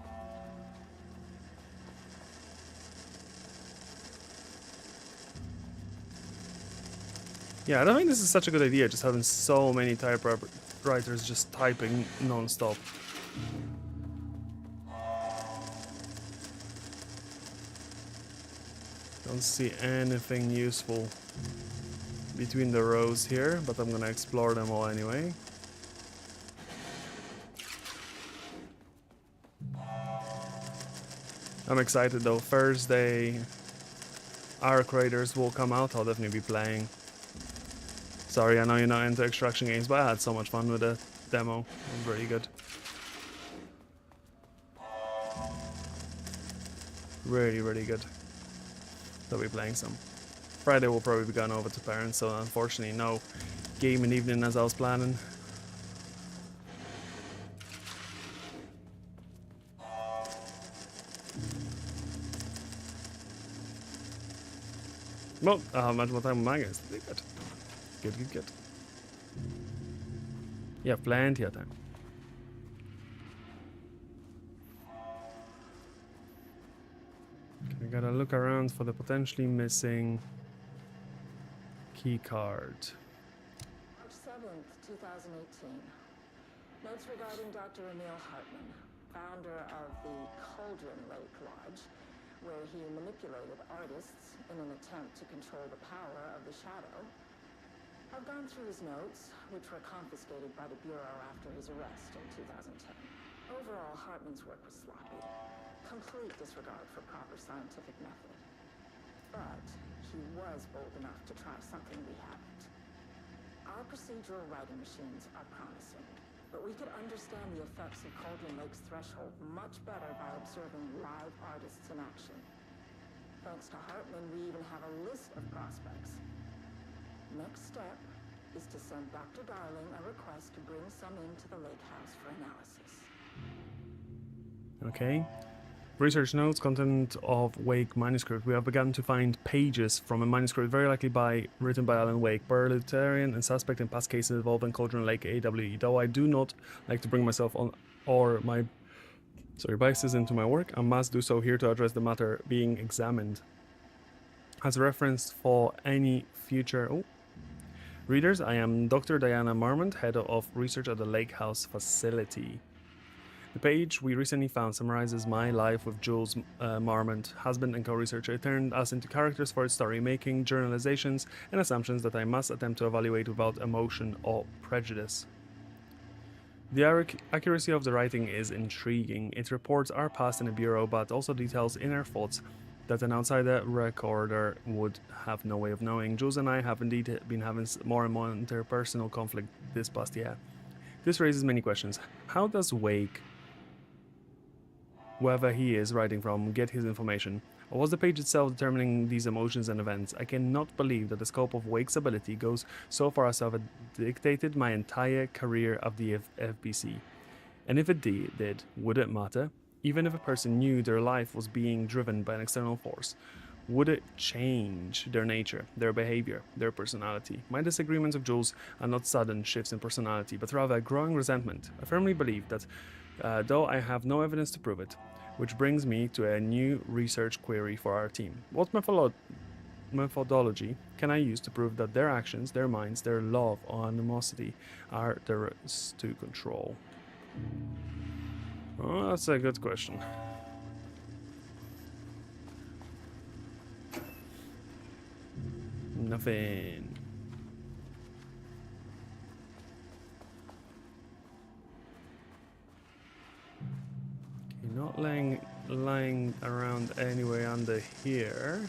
Yeah, I don't think this is such a good idea, just having so many typewriters just typing non-stop. Don't see anything useful between the rows here, but I'm gonna explore them all anyway. I'm excited though. Thursday, Arc Raiders will come out. I'll definitely be playing. Sorry, I know you're not into extraction games, but I had so much fun with the demo. It was really good. Really, really good. So we'll be playing some. Friday will probably be gone over to parents, so unfortunately no gaming evening as I was planning. Well, I'll have much more time with my guys. Good. Good. Yeah, plenty of time. Okay, gotta look around for the potentially missing key card. March 7th, 2018. Notes regarding Dr. Emil Hartman, founder of the Cauldron Lake Lodge, where he manipulated artists in an attempt to control the power of the shadow. I've gone through his notes, which were confiscated by the Bureau after his arrest in 2010. Overall, Hartman's work was sloppy. Complete disregard for proper scientific method. But he was bold enough to try something we haven't. Our procedural writing machines are promising, but we could understand the effects of Cauldron Lake's threshold much better by observing live artists in action. Thanks to Hartman, we even have a list of prospects. Next step is to send Dr. Darling a request to bring some into the lake house for analysis. Okay. Research notes, content of Wake manuscript. We have begun to find pages from a manuscript very likely written by Alan Wake, parliamentarian and suspect in past cases involving Cauldron Lake AWE. Though I do not like to bring myself on or my biases into my work, I must do so here to address the matter being examined. As reference for any future readers, I am Dr. Diana Marmont, head of research at the Lake House facility. The page we recently found summarizes my life with Jules Marmont, husband and co-researcher. It turned us into characters for its story, making generalizations and assumptions that I must attempt to evaluate without emotion or prejudice. The accuracy of the writing is intriguing. It reports our past in the Bureau, but also details inner thoughts that an outsider recorder would have no way of knowing. Jules and I have indeed been having more and more interpersonal conflict this past year. This raises many questions. How does Wake, wherever he is writing from, get his information? Or was the page itself determining these emotions and events? I cannot believe that the scope of Wake's ability goes so far as to have dictated my entire career of the FBC. And if it did, would it matter? Even if a person knew their life was being driven by an external force, would it change their nature, their behavior, their personality? My disagreements with Jules are not sudden shifts in personality, but rather a growing resentment. I firmly believe that, though I have no evidence to prove it, which brings me to a new research query for our team. What methodology can I use to prove that their actions, their minds, their love or animosity are theirs to control? Oh, that's a good question. Nothing. Okay, not lying around anywhere under here.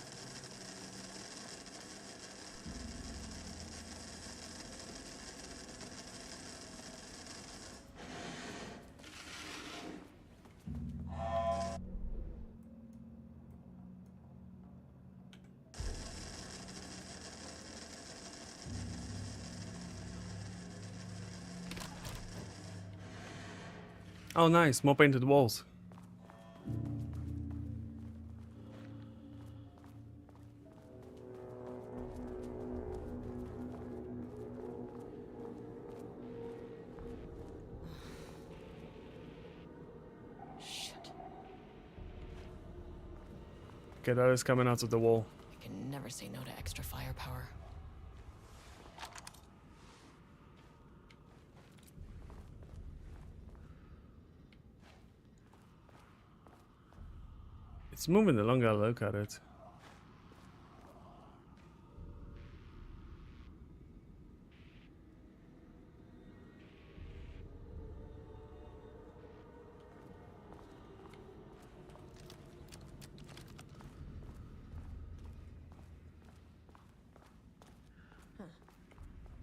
Oh, nice. More painted walls. Shit. Okay, that is coming out of the wall. You can never say no to extra firepower. It's moving the longer I look at it.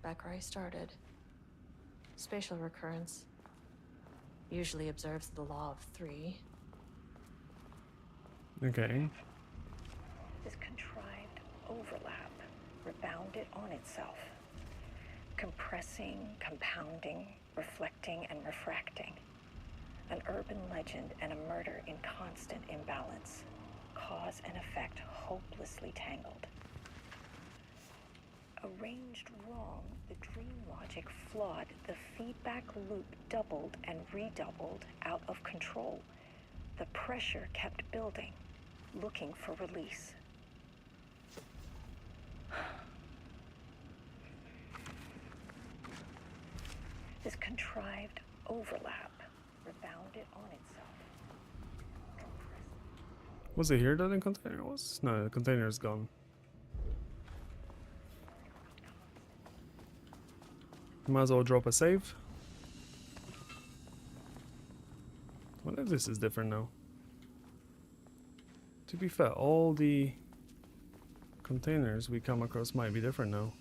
Back where I started. Spatial recurrence usually observes the law of 3. Okay. This contrived overlap rebounded on itself, compressing, compounding, reflecting, and refracting. An urban legend and a murder in constant imbalance. Cause and effect hopelessly tangled. Arranged wrong, the dream logic flawed, the feedback loop doubled and redoubled out of control. The pressure kept building, looking for release. This contrived overlap rebounded on itself. Was it here that the container was? No, the container is gone. Might as well drop a save. What if this is different now? To be fair, all the containers we come across might be different now.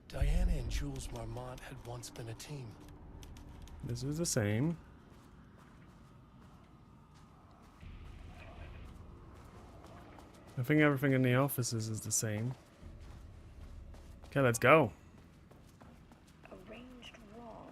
Diana and Jules Marmont had once been a team. This is the same. I think everything in the offices is the same. Okay, let's go. Arranged wrong.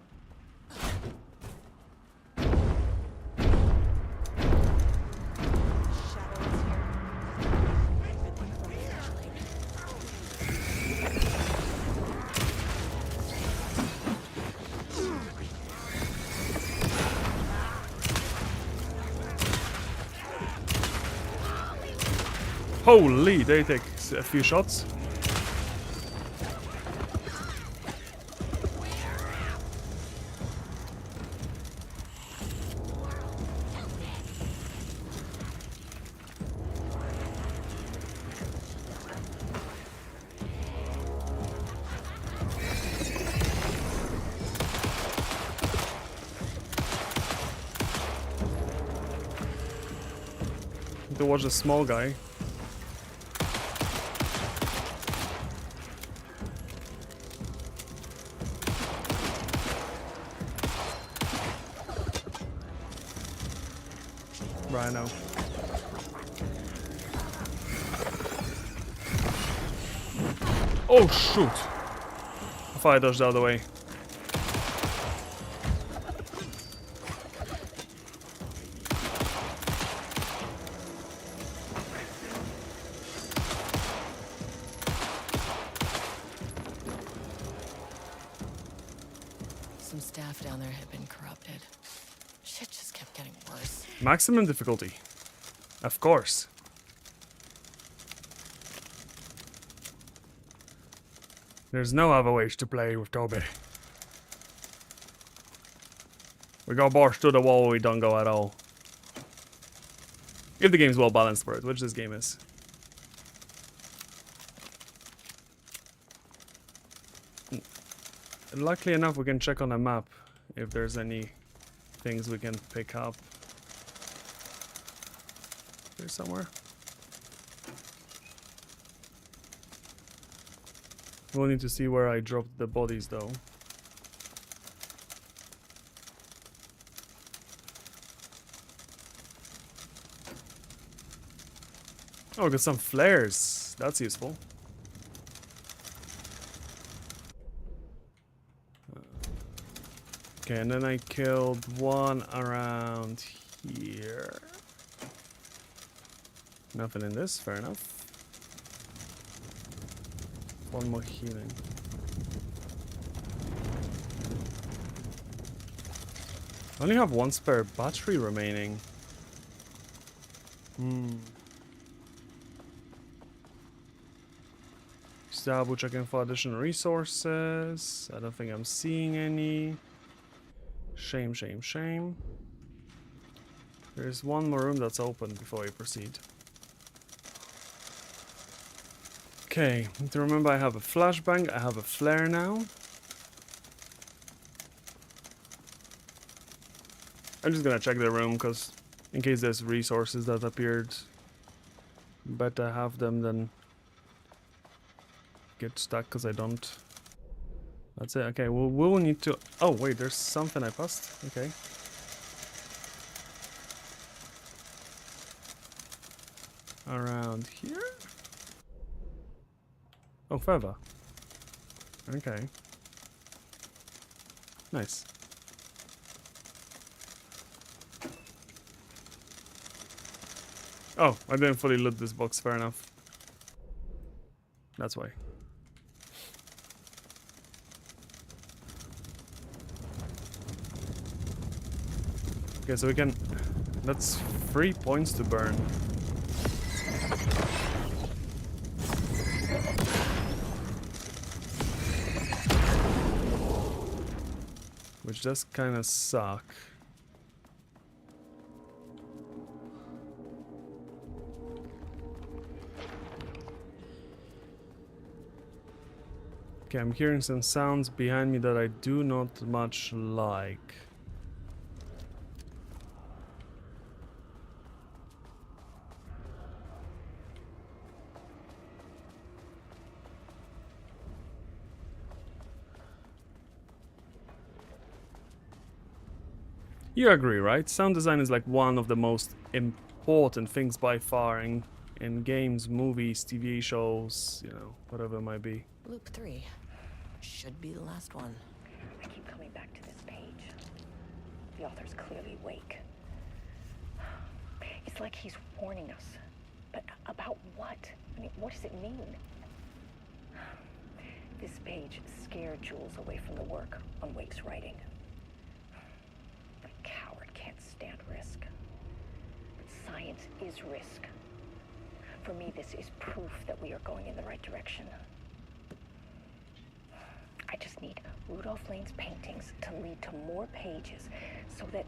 Holy, they take a few shots. To watch the small guy. Rhino. Oh shoot! fire dodge the other way. Some staff down there had been corrupted. Shit just kept getting worse. Maximum difficulty. Of course. There's no other ways to play with Toby. We go burst through the wall, we don't go at all. If the game's well balanced for it, which this game is. Luckily enough, we can check on the map if there's any things we can pick up. Here somewhere. We'll need to see where I dropped the bodies though. Oh, got some flares. That's useful. Okay, and then I killed one around here. Nothing in this, fair enough. One more healing. I only have one spare battery remaining. Double checking for additional resources. I don't think I'm seeing any. Shame, shame, shame. There's one more room that's open before we proceed. Okay, need to remember I have a flashbang, I have a flare now. I'm just gonna check the room because in case there's resources that appeared, better have them than get stuck because I don't. That's it. Okay, well, we'll need to. Oh wait, there's something I passed. Okay. Around here. Oh, further. Okay. Nice. Oh, I didn't fully loot this box. Fair enough. That's why. Okay, so we can. That's 3 points to burn. Which does kind of suck. Okay, I'm hearing some sounds behind me that I do not much like. You agree, right? Sound design is like one of the most important things by far in games, movies, TV shows, you know, whatever it might be. Loop 3. Should be the last one. I keep coming back to this page. The author's clearly awake. It's like he's warning us. But about what? I mean, what does it mean? This page scared Jules away from the work on Wake's writing. A coward can't stand risk. But science is risk. For me, this is proof that we are going in the right direction. I just need Rudolph Lane's paintings to lead to more pages so that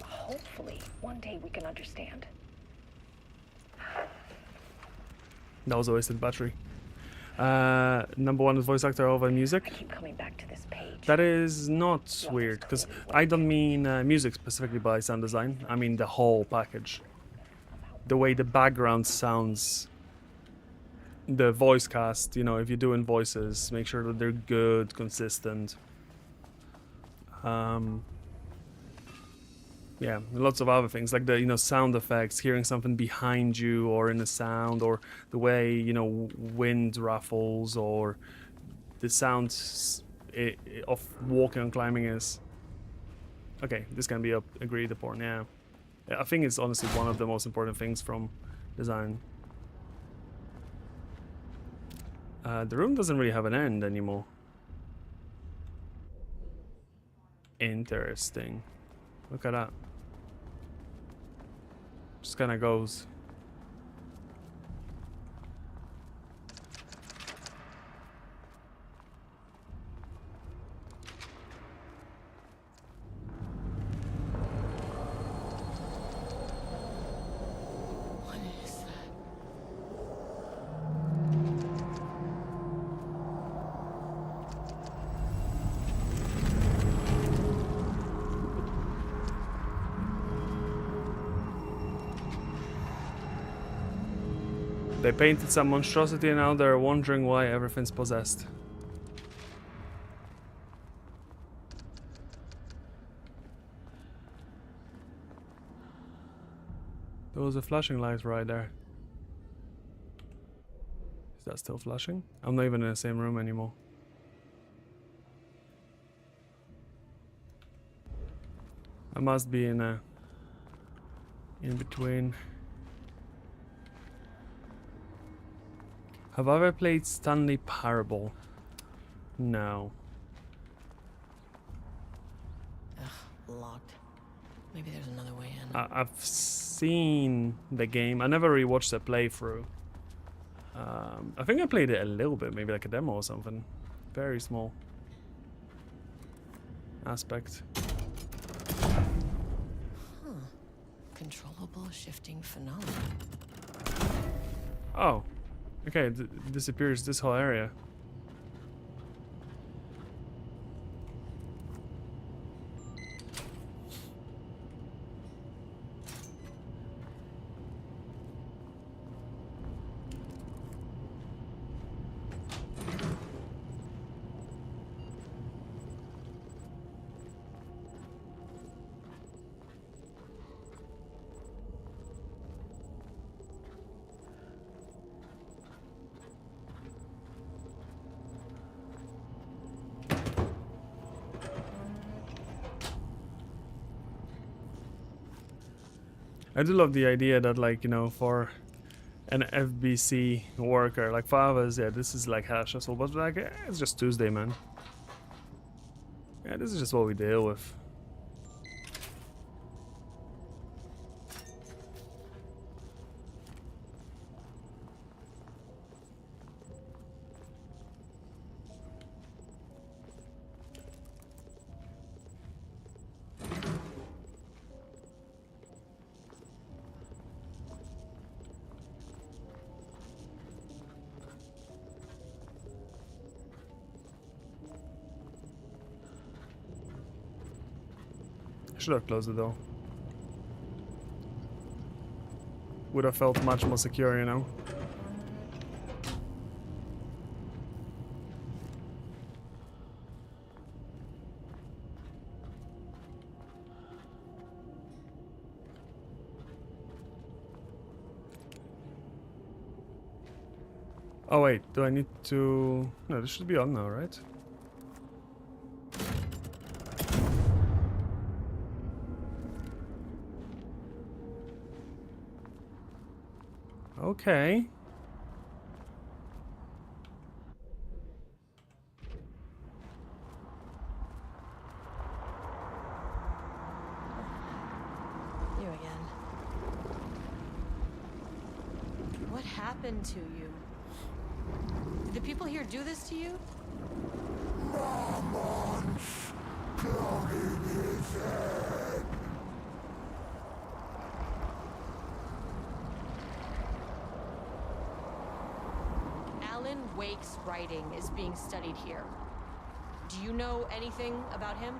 hopefully one day we can understand. That was a wasted battery. Number one is voice actor over music. I keep coming back to this page. That is not weird, because I don't mean music specifically by sound design. I mean the whole package. The way the background sounds. The voice cast, you know, if you're doing voices, make sure that they're good, consistent. Yeah, lots of other things like the, you know, sound effects, hearing something behind you or in the sound, or the way, you know, wind ruffles, or the sound of walking and climbing is. Okay, this can be agreed upon. Yeah, I think it's honestly one of the most important things from design. The room doesn't really have an end anymore. Interesting. Look at that. Just kind of goes. What is that? They painted some monstrosity and now they're wondering why everything's possessed. There was a flashing light right there. Is that still flashing? I'm not even in the same room anymore. I must be in between. Have I ever played Stanley Parable? No. Ugh, locked. Maybe there's another way in. I've seen the game. I never rewatched the playthrough. I think I played it a little bit, maybe like a demo or something. Very small aspect. Huh. Controllable shifting phenomena. Oh. Okay, it disappears this whole area. I do love the idea that, like, you know, for an FBC worker like 5 hours, yeah, this is like hella stressful, but like, it's just Tuesday, man. Yeah, this is just what we deal with. Should have closed the door. Would have felt much more secure, you know. Oh wait, do I need to... No, this should be on now, right? Okay. You again. What happened to you? Did the people here do this to you? Alan Wake's writing is being studied here. Do you know anything about him?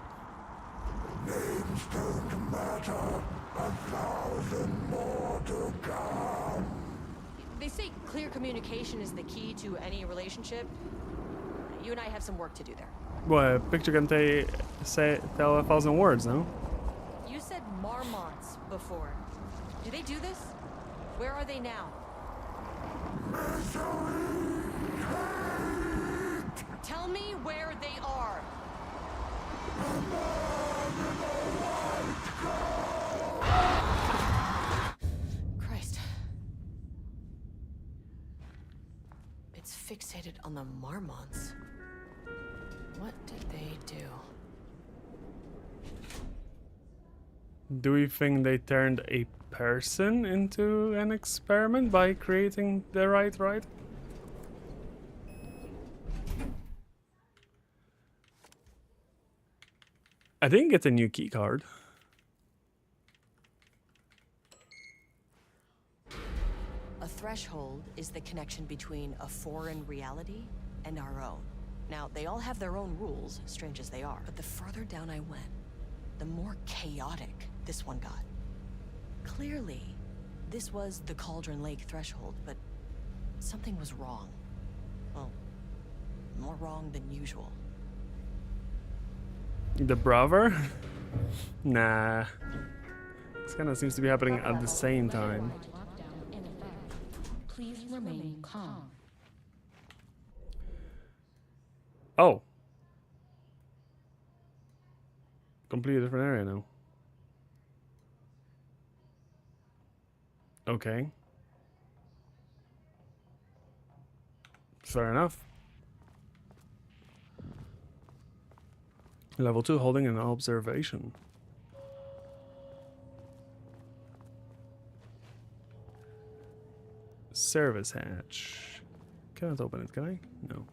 Names don't matter. 1,000 more to come. They say clear communication is the key to any relationship. You and I have some work to do there. Well, a picture can tell 1,000 words, no? You said marmots before. Do they do this? Where are they now? Tell me where they are. Christ. It's fixated on the Marmonts. What did they do? Do we think they turned a person into an experiment by creating the right? I didn't get a new key card. A threshold is the connection between a foreign reality and our own. Now, they all have their own rules, strange as they are, but the further down I went, the more chaotic this one got. Clearly, this was the Cauldron Lake threshold, but something was wrong. Well, more wrong than usual. The brother? Nah. This kind of seems to be happening at the same time. Lockdown in effect. Please remain calm. Oh. Completely different area now. Okay. Fair enough. Level 2, holding an observation. Service hatch. Can't open it, can I? No.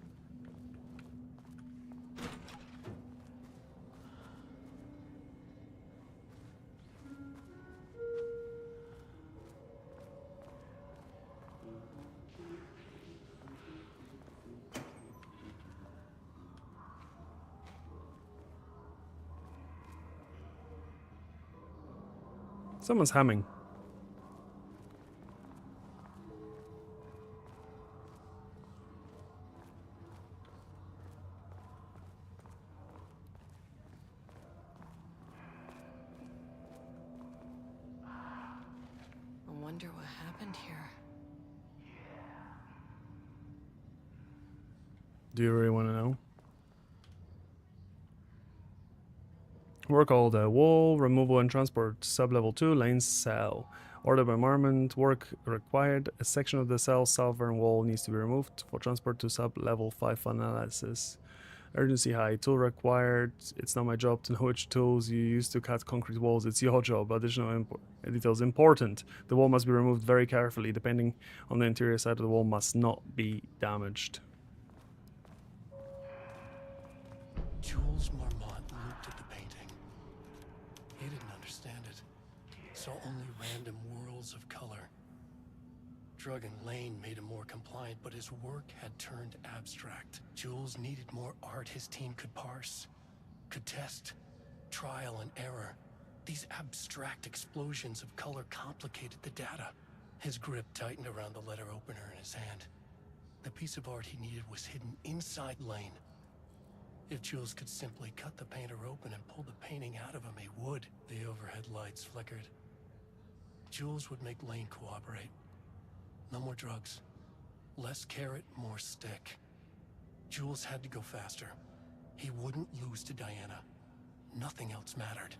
Someone's humming. I wonder what happened here. Do you really want to know? Work all the wall, removal and transport, sub-level 2, lane cell. Order by Marmont, work required. A section of the cell southern wall needs to be removed for transport to sub-level 5 analysis. Urgency high, tool required. It's not my job to know which tools you use to cut concrete walls. It's your job. Additional details important. The wall must be removed very carefully. Depending on the interior side of the wall must not be damaged. Jules Marmont looked at the painting. He didn't understand it. Saw only random whirls of color. Drug and Lane made him more compliant, but his work had turned abstract. Jules needed more art his team could parse, could test, trial and error. These abstract explosions of color complicated the data. His grip tightened around the letter opener in his hand. The piece of art he needed was hidden inside Lane. If Jules could simply cut the painter open and pull the painting out of him, he would. The overhead lights flickered. Jules would make Lane cooperate. No more drugs. Less carrot, more stick. Jules had to go faster. He wouldn't lose to Diana. Nothing else mattered.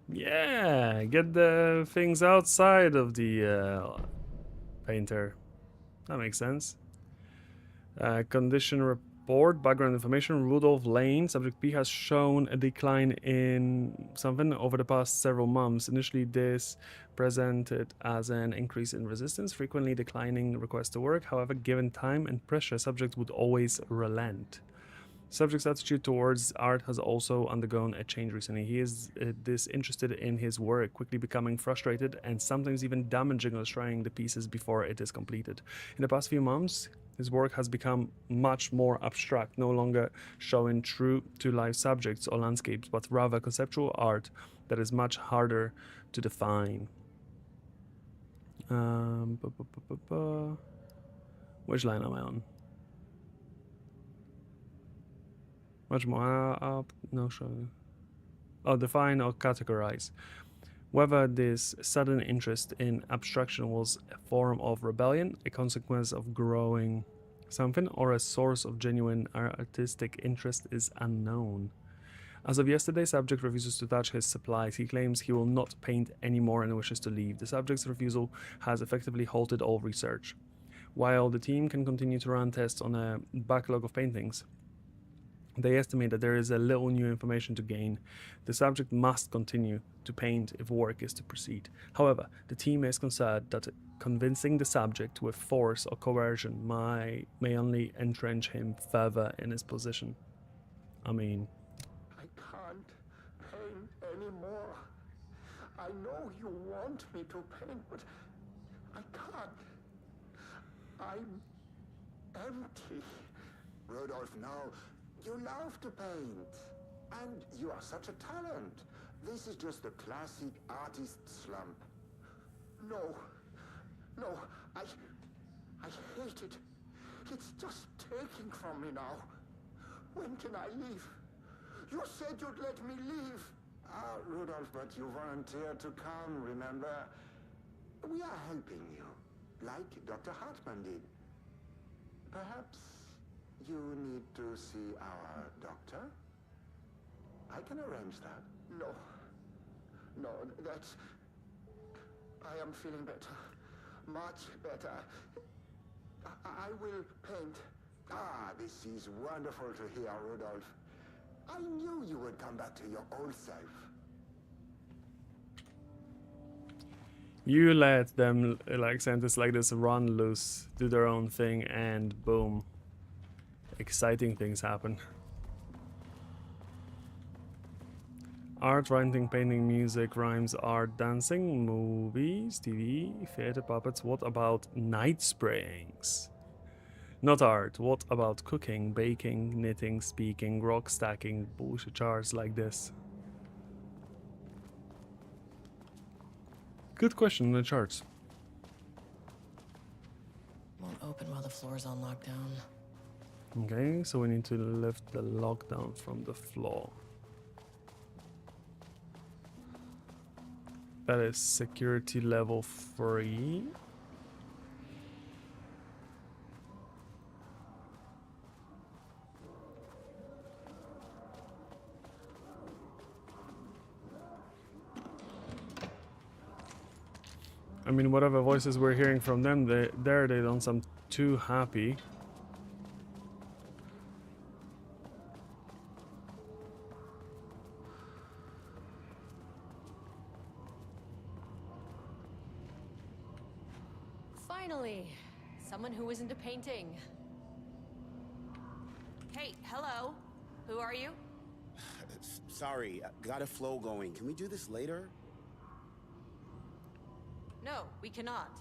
Yeah, get the things outside of the painter. That makes sense. Condition report, background information. Rudolph Lane, subject P, has shown a decline in something over the past several months. Initially, this presented as an increase in resistance, frequently declining requests to work. However, given time and pressure, subject would always relent. Subject's attitude towards art has also undergone a change recently. He is disinterested in his work, quickly becoming frustrated and sometimes even damaging or destroying the pieces before it is completed. In the past few months, his work has become much more abstract, no longer showing true-to-life subjects or landscapes, but rather conceptual art that is much harder to define. Which line am I on? Much more up, no show. Oh, define or categorize. Whether this sudden interest in abstraction was a form of rebellion, a consequence of growing Something or a source of genuine artistic interest is unknown. As of yesterday, subject refuses to touch his supplies. He claims he will not paint anymore and wishes to leave. The subject's refusal has effectively halted all research. While the team can continue to run tests on a backlog of paintings, they estimate that there is a little new information to gain. The subject must continue to paint if work is to proceed. However, the team is concerned that convincing the subject with force or coercion may only entrench him further in his position. I mean... I can't paint anymore. I know you want me to paint, but I can't. I'm empty. Rudolph, now, you love to paint. And you are such a talent. This is just the classic artist slump. No, I hate it. It's just taking from me now. When can I leave? You said you'd let me leave. Rudolph, but you volunteered to come, remember? We are helping you, like Dr. Hartman did. Perhaps you need to see our doctor? I can arrange that. No, that's... I am feeling better. Much better. I will paint. This is wonderful to hear, Rudolph. I knew you would come back to your old self. You let them, like, scientists like this run loose, do their own thing, and boom. Exciting things happen. Art, writing, painting, music, rhymes, art, dancing, movies, TV, theater, puppets. What about night sprayings? Not art. What about cooking, baking, knitting, speaking, rock stacking, bullshit charts like this? Good question in the charts. Won't open while the floor's on lockdown. Okay, so we need to lift the lockdown from the floor. That is security level 3. I mean, whatever voices we're hearing from them, they don't sound too happy. Finally, someone who isn't a painting. Hey, hello. Who are you? Sorry, got a flow going. Can we do this later? No, we cannot.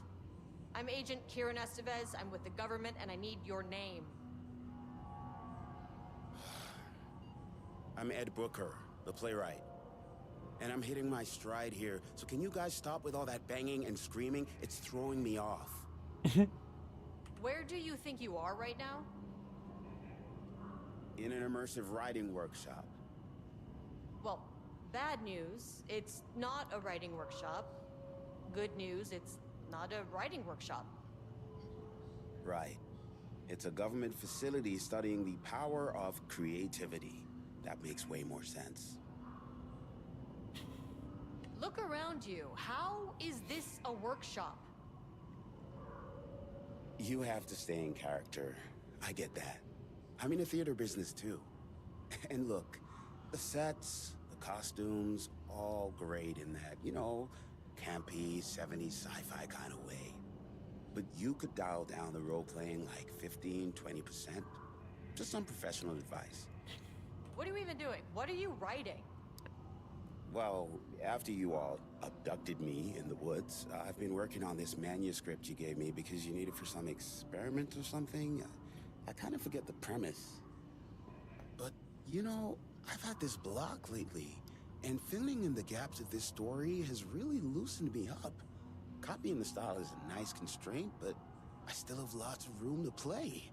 I'm Agent Kieran Estevez. I'm with the government, and I need your name. I'm Ed Brooker, the playwright. And I'm hitting my stride here, so can you guys stop with all that banging and screaming? It's throwing me off. Where do you think you are right now? In an immersive writing workshop. Well, bad news, it's not a writing workshop. Good news, it's not a writing workshop. Right. It's a government facility studying the power of creativity. That makes way more sense. Look around you. How is this a workshop? You have to stay in character. I get that. I'm in the theater business too. And look, the sets, the costumes, all great in that, you know, campy, 70s sci-fi kind of way. But you could dial down the role-playing like 15, 20%. Just some professional advice. What are you even doing? What are you writing? Well, after you all abducted me in the woods, I've been working on this manuscript you gave me because you need it for some experiment or something. I kind of forget the premise. But, you know, I've had this block lately, and filling in the gaps of this story has really loosened me up. Copying the style is a nice constraint, but I still have lots of room to play.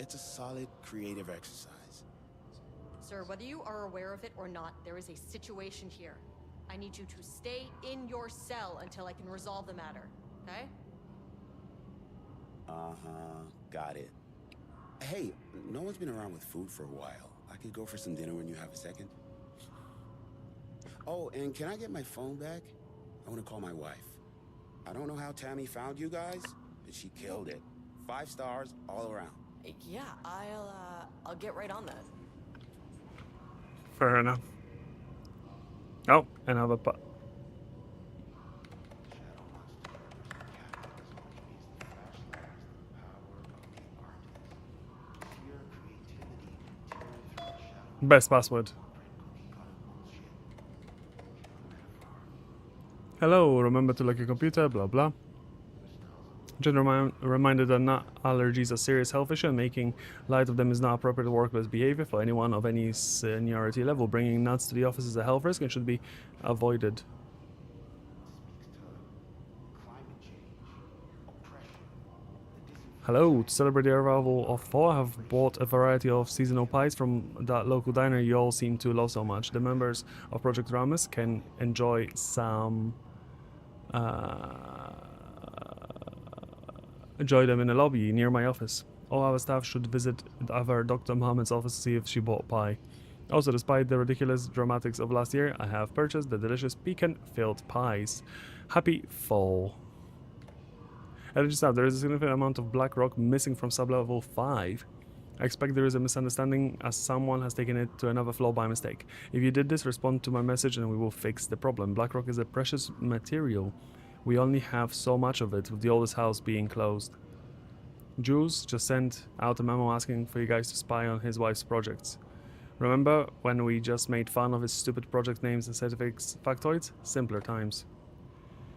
It's a solid creative exercise. Sir, whether you are aware of it or not, there is a situation here. I need you to stay in your cell until I can resolve the matter, okay? Uh-huh, got it. Hey, no one's been around with food for a while. I could go for some dinner when you have a second. Oh, and can I get my phone back? I want to call my wife. I don't know how Tammy found you guys, but she killed it. 5 stars all around. Yeah, I'll get right on that. Fair enough. Oh, another best password. Hello, remember to lock your computer, blah blah. Just reminder that nut allergies are serious health issue and making light of them is not appropriate workplace behavior for anyone of any seniority level. Bringing nuts to the office is a health risk and should be avoided. Hello, to celebrate the arrival of fall, I have bought a variety of seasonal pies from that local diner you all seem to love so much. The members of Project Ramus can enjoy some... enjoy them in the lobby near my office. All our staff should visit our Dr. Mohammed's office to see if she bought pie. Also, despite the ridiculous dramatics of last year, I have purchased the delicious pecan-filled pies. Happy fall. And just now, there is a significant amount of black rock missing from sub-level 5. I expect there is a misunderstanding as someone has taken it to another floor by mistake. If you did this, respond to my message and we will fix the problem. Black rock is a precious material. We only have so much of it, with the oldest house being closed. Jules just sent out a memo asking for you guys to spy on his wife's projects. Remember when we just made fun of his stupid project names and scientific factoids? Simpler times.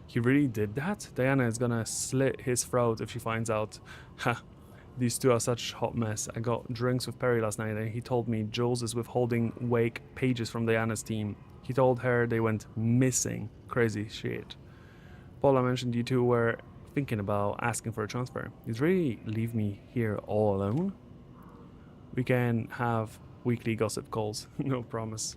He really did that? Diana is gonna slit his throat if she finds out. Ha. These two are such hot mess. I got drinks with Perry last night and he told me Jules is withholding Wake pages from Diana's team. He told her they went missing. Crazy shit. Paula mentioned you two were thinking about asking for a transfer. You'd really leave me here all alone? We can have weekly gossip calls. No promise.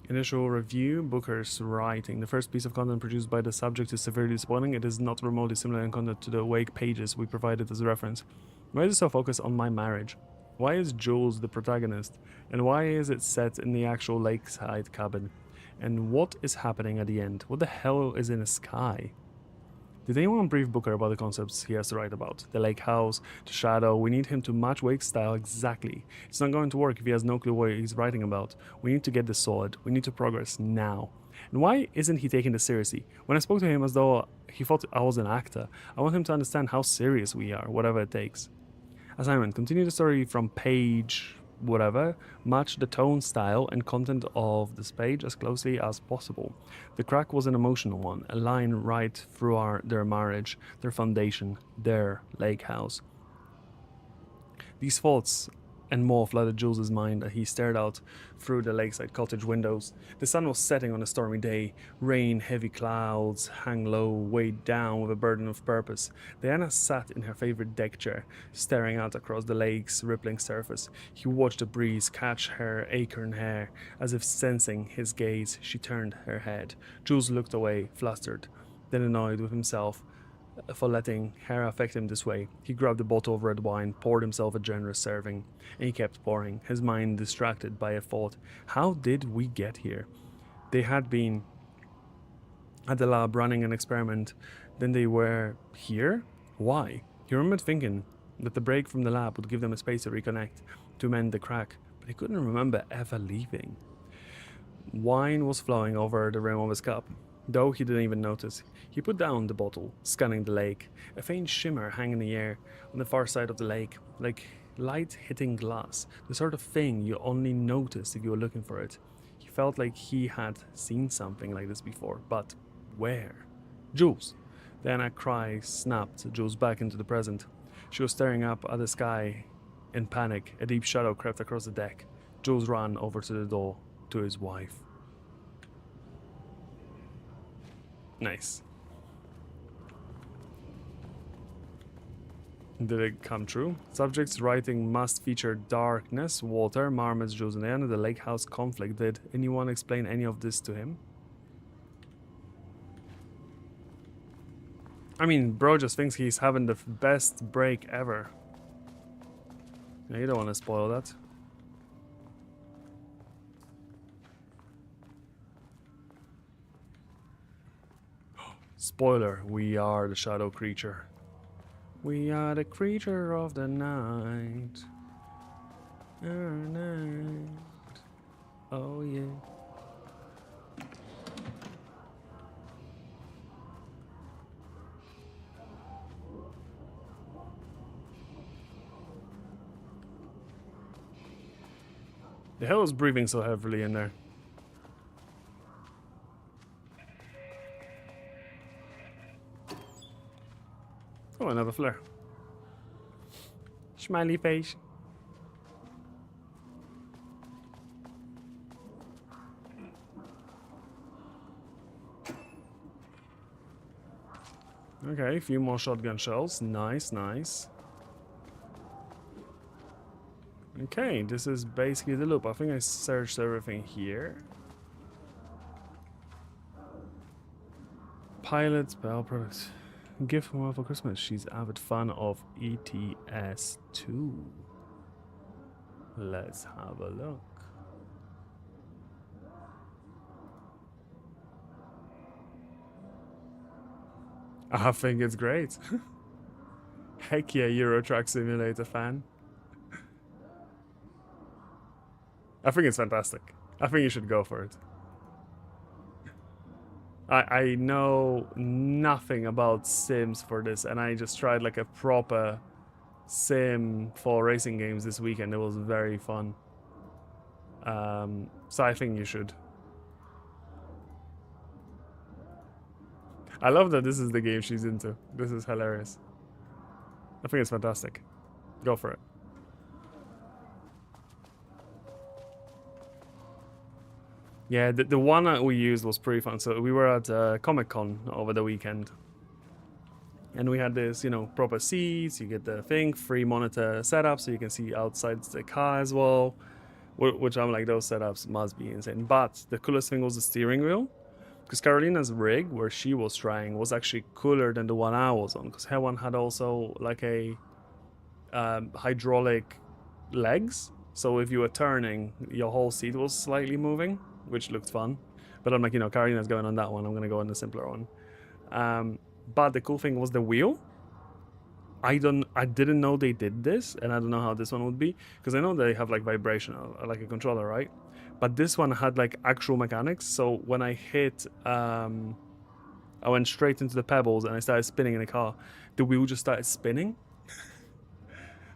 Initial review, Booker's writing. The first piece of content produced by the subject is severely disappointing. It is not remotely similar in content to the Wake pages we provided as a reference. Why is it so focused on my marriage? Why is Jules the protagonist? And why is it set in the actual lakeside cabin? And what is happening at the end? What the hell is in the sky? Did anyone brief Booker about the concepts he has to write about? The lake house, the shadow. We need him to match Wake's style exactly. It's not going to work if he has no clue what he's writing about. We need to get this sorted. We need to progress now. And why isn't he taking this seriously? When I spoke to him as though he thought I was an actor, I want him to understand how serious we are, whatever it takes. Assignment. Continue the story from page whatever. Match the tone, style, and content of this page as closely as possible. The crack was an emotional one, a line right through their marriage, their foundation, their lake house. These thoughts and more flooded Jules' mind as he stared out through the lakeside cottage windows. The sun was setting on a stormy day. Rain, heavy clouds hang low, weighed down with a burden of purpose. Diana sat in her favorite deck chair, staring out across the lake's rippling surface. He watched the breeze catch her acorn hair. As if sensing his gaze, she turned her head. Jules looked away, flustered, then annoyed with himself for letting her affect him this way. He grabbed a bottle of red wine, poured himself a generous serving, and he kept pouring, his mind distracted by a thought. How did we get here? They had been at the lab running an experiment, then they were here? Why? He remembered thinking that the break from the lab would give them a space to reconnect, to mend the crack, but he couldn't remember ever leaving. Wine was flowing over the rim of his cup, though he didn't even notice. He put down the bottle, scanning the lake. A faint shimmer hung in the air on the far side of the lake, like light hitting glass, the sort of thing you only noticed if you were looking for it. He felt like he had seen something like this before, but where? Jules! Then a cry snapped Jules back into the present. She was staring up at the sky in panic. A deep shadow crept across the deck. Jules ran over to the door to his wife. Nice. Did it come true? Subject's writing must feature darkness, water, marmots, Jules and Diana, the lake house conflict. Did anyone explain any of this to him? I mean, bro just thinks he's having the best break ever. Yeah, you don't want to spoil that. Spoiler, we are the shadow creature. We are the creature of the night. Our night. Oh yeah. The hell is breathing so heavily in there? Oh, another flare. Smiley face. Okay, a few more shotgun shells. Nice, nice. Okay, this is basically the loop. I think I searched everything here. Pilot, spell products. Gift from her for Christmas. She's avid fan of ETS2. Let's have a look. I think it's great. Heck yeah, Euro Truck Simulator fan. I think it's fantastic. I think you should go for it. I know nothing about Sims for this, and I just tried like a proper Sim for racing games this weekend. It was very fun. So I think you should. I love that this is the game she's into. This is hilarious. I think it's fantastic. Go for it. Yeah, the one that we used was pretty fun. So we were at Comic-Con over the weekend. And we had this, you know, proper seats. You get the thing, free monitor setup, so you can see outside the car as well. Which I'm like, those setups must be insane. But the coolest thing was the steering wheel. Because Carolina's rig, where she was trying, was actually cooler than the one I was on. Because her one had also like a hydraulic legs. So if you were turning, your whole seat was slightly moving, which looked fun. But I'm like, you know, Carolina's going on that one. I'm going to go on the simpler one. But the cool thing was the wheel. I didn't know they did this, and I don't know how this one would be, because I know they have like vibration, like a controller, right? But this one had like actual mechanics. So when I hit, I went straight into the pebbles and I started spinning in the car. The wheel just started spinning.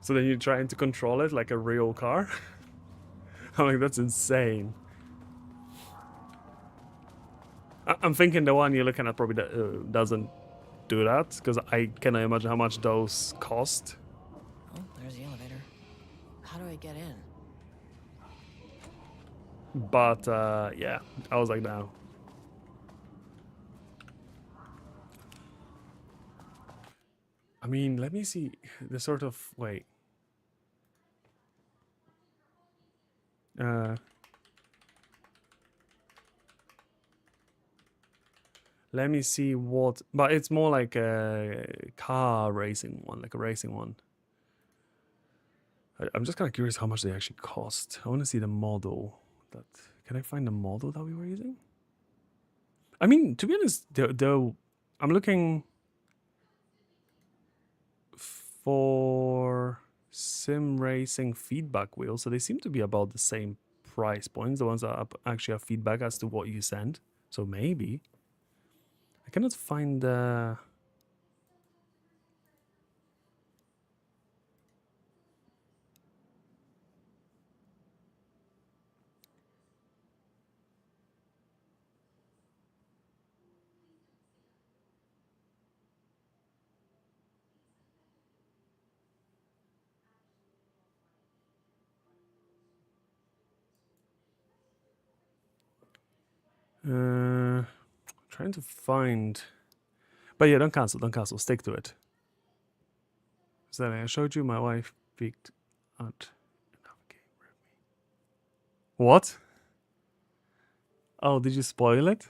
So then you're trying to control it like a real car. I'm like, that's insane. I'm thinking the one you're looking at probably doesn't do that, because I cannot imagine how much those cost. Oh, there's the elevator. How do I get in? But yeah, I was like, no. I mean, let me see the sort of, wait. Let me see what, but it's more like a car racing one, like a racing one. I'm just kind of curious how much they actually cost. I want to see the model. Can I find the model that we were using? I mean, to be honest, though, I'm looking for sim racing feedback wheels, so they seem to be about the same price points. The ones that actually have feedback as to what you send. So maybe I cannot find the. Trying to find. But yeah, don't cancel, stick to it. So I showed you my wife picked out another game with me. What? Oh, did you spoil it?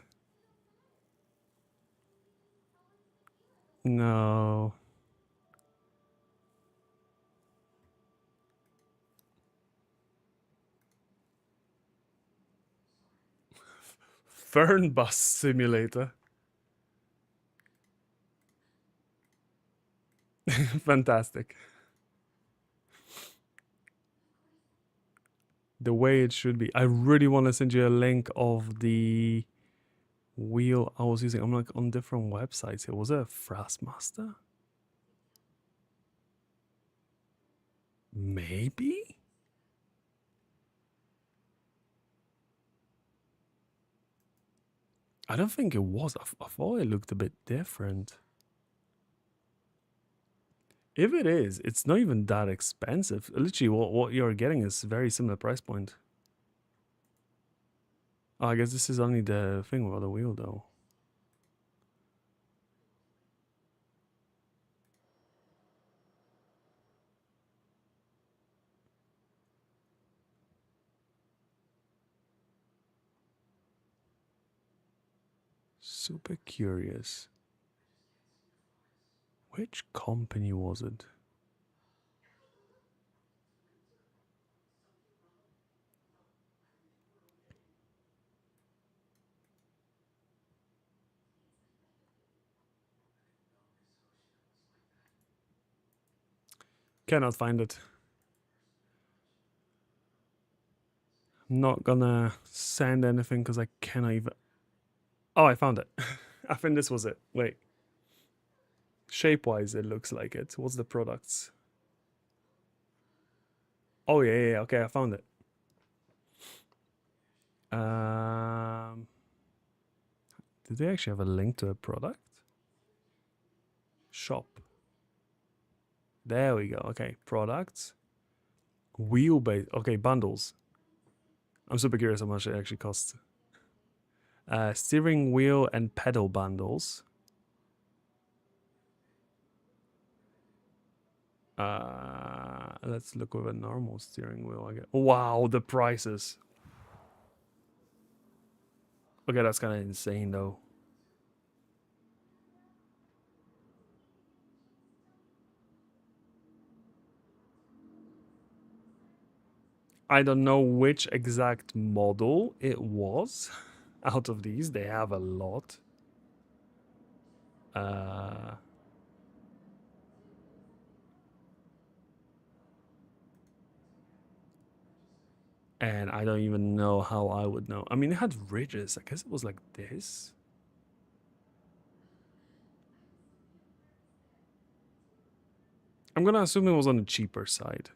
No. Fern bus simulator. Fantastic. The way it should be. I really want to send you a link of the wheel I was using. I'm like on different websites here. Was it a Thrustmaster? Maybe? I don't think it was. I thought it looked a bit different. If it is, it's not even that expensive. Literally, what you're getting is very similar price point. Oh, I guess this is only the thing with the wheel, though. Super curious. Which company was it? Cannot find it. I'm not gonna send anything because I cannot even. Oh, I found it. I think this was it. Wait. Shape-wise, it looks like it. What's the products? Oh, yeah. Okay, I found it. Did they actually have a link to a product? Shop. There we go. Okay, products. Wheelbase. Okay, bundles. I'm super curious how much it actually costs. Steering wheel and pedal bundles. Let's look with a normal steering wheel. I guess. Wow, the prices. Okay, that's kind of insane though. I don't know which exact model it was. Out of these, they have a lot. And I don't even know how I would know. I mean, it had ridges. I guess it was like this. I'm gonna assume it was on the cheaper side.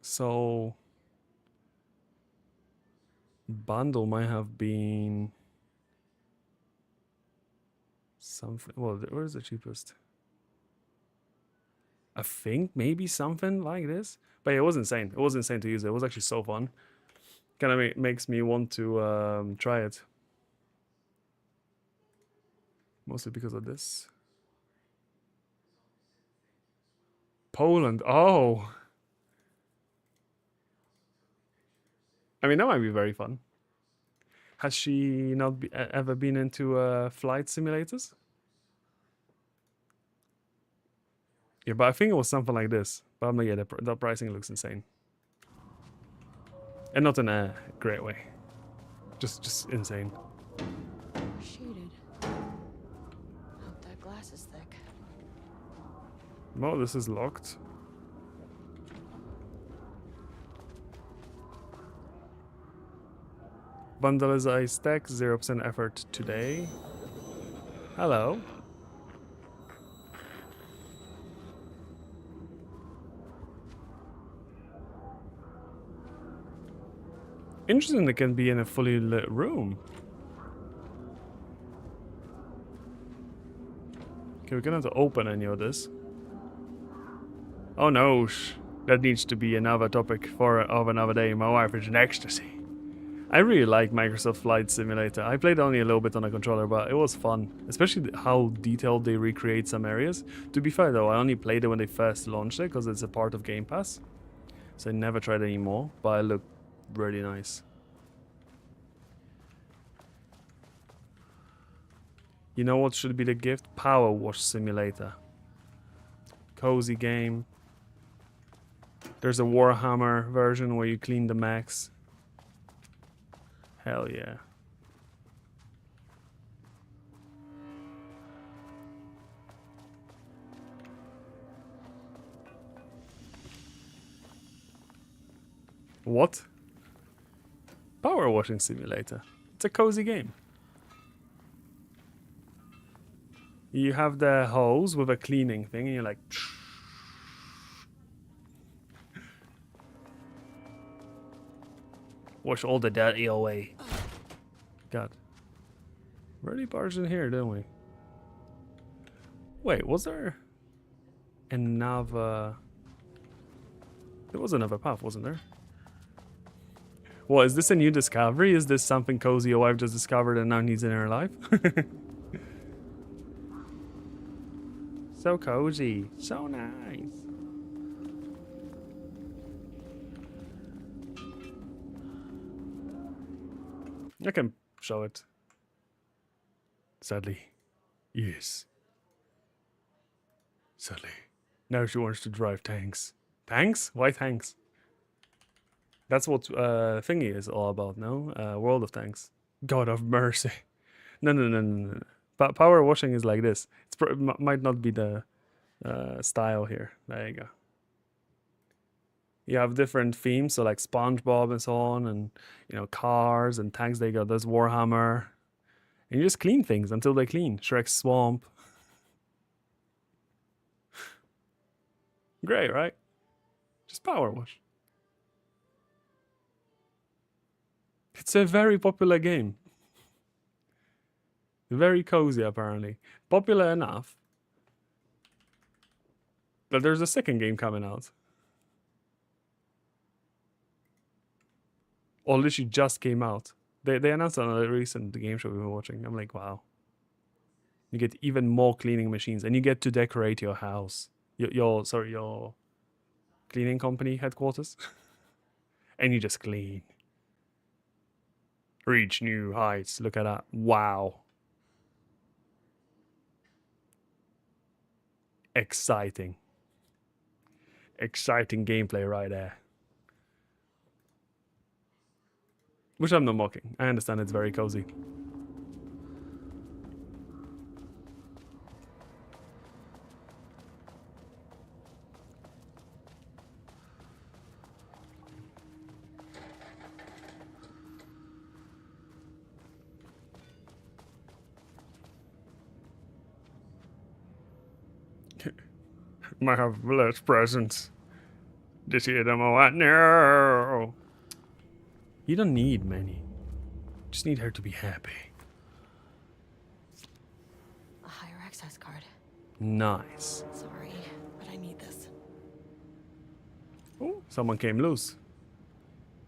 So bundle might have been something. Well, where's the cheapest? I think maybe something like this. But yeah, it was insane. It was insane to use it. It was actually so fun. Kind of makes me want to try it. Mostly because of this. Poland. Oh. I mean, that might be very fun. Has she not ever been into flight simulators? Yeah, but I think it was something like this. But I'm like, yeah, the pricing looks insane. And not in a great way. Just insane. Shaded. Hope that glass is thick. No, this is locked. Vandalize tech, 0% effort today. Hello. Interesting, it can be in a fully lit room. Okay, we're gonna have to open any of this. Oh no, that needs to be another topic of another day. My wife is in ecstasy. I really like Microsoft Flight Simulator. I played only a little bit on a controller, but it was fun. Especially how detailed they recreate some areas. To be fair though, I only played it when they first launched it, because it's a part of Game Pass. So I never tried it anymore, but it looked really nice. You know what should be the gift? Power Wash Simulator. Cozy game. There's a Warhammer version where you clean the mechs. Hell yeah. What? Power washing simulator. It's a cozy game. You have the hose with a cleaning thing and you're like... Wash all the dirty away. God. Really barged in here, didn't we? Wait, was there another... There was another path, wasn't there? What, is this a new discovery? Is this something cozy your wife just discovered and now needs in her life? So cozy. So nice. I can show it. Sadly. Yes. Sadly. Now she wants to drive tanks. Tanks? Why tanks? That's what Thingy is all about, no? World of Tanks. God of mercy. No. Power washing is like this. It might not be the style here. There you go. You have different themes, so like SpongeBob and so on, and you know, cars and tanks. They got this Warhammer, and you just clean things until they clean. Shrek's swamp. Great, right? Just power wash. It's a very popular game. Very cozy, apparently. Popular enough that there's a second game coming out. Or literally just came out. They announced it on a recent game show we were watching. I'm like, wow. You get even more cleaning machines, and you get to decorate your house. Your cleaning company headquarters. And you just clean. Reach new heights. Look at that. Wow. Exciting. Exciting gameplay right there. Which I'm not mocking. I understand it's very cozy. Might have less presents. Just hear them all out. No. You don't need many. Just need her to be happy. A higher access card. Nice. Sorry, but I need this. Oh, someone came loose.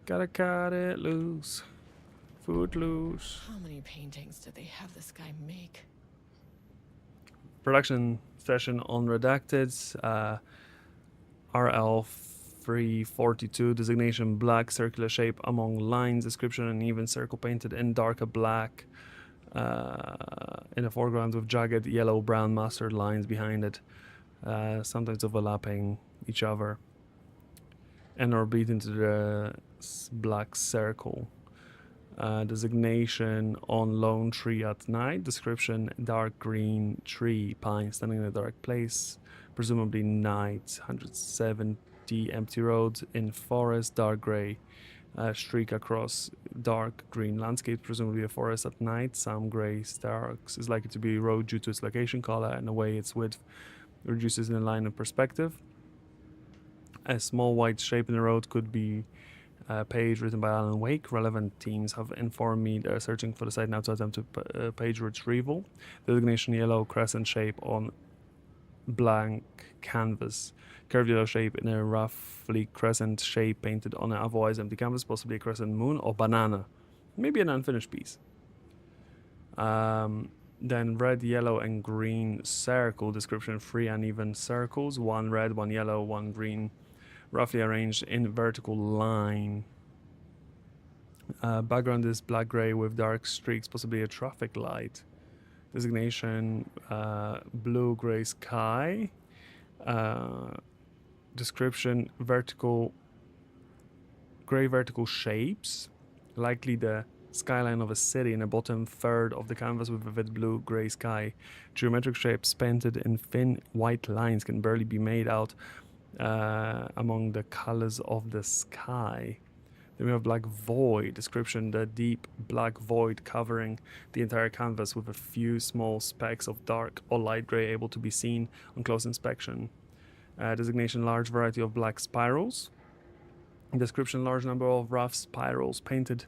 Gotta cut it loose. Foot loose. How many paintings did they have this guy make? Production session on redacted. RL 342 designation black circular shape among lines description and even circle painted in darker black in the foreground with jagged yellow brown mustard lines behind it, sometimes overlapping each other and or bleed into the black circle. Designation on lone tree at night. Description dark green tree pine standing in a dark place, presumably night. 170 empty roads in forest, dark gray streak across dark green landscape, presumably a forest at night. Some gray starks is likely to be road due to its location, color, and the way its width reduces in line of perspective. A small white shape in the road could be page written by Alan Wake. Relevant teams have informed me they're searching for the site now to attempt page retrieval. Designation yellow crescent shape on blank canvas. Curved yellow shape in a roughly crescent shape painted on an otherwise empty canvas, possibly a crescent moon or banana. Maybe an unfinished piece. Then red, yellow, and green circle. Description 3 uneven circles. One red, one yellow, one green. Roughly arranged in vertical line. Background is black gray with dark streaks, possibly a traffic light. Designation blue-gray sky. Description gray vertical shapes, likely the skyline of a city in the bottom third of the canvas with vivid blue-gray sky. Geometric shapes painted in thin white lines can barely be made out among the colors of the sky. Then we have black void. Description: the deep black void covering the entire canvas with a few small specks of dark or light gray able to be seen on close inspection. Designation: large variety of black spirals. Description: large number of rough spirals painted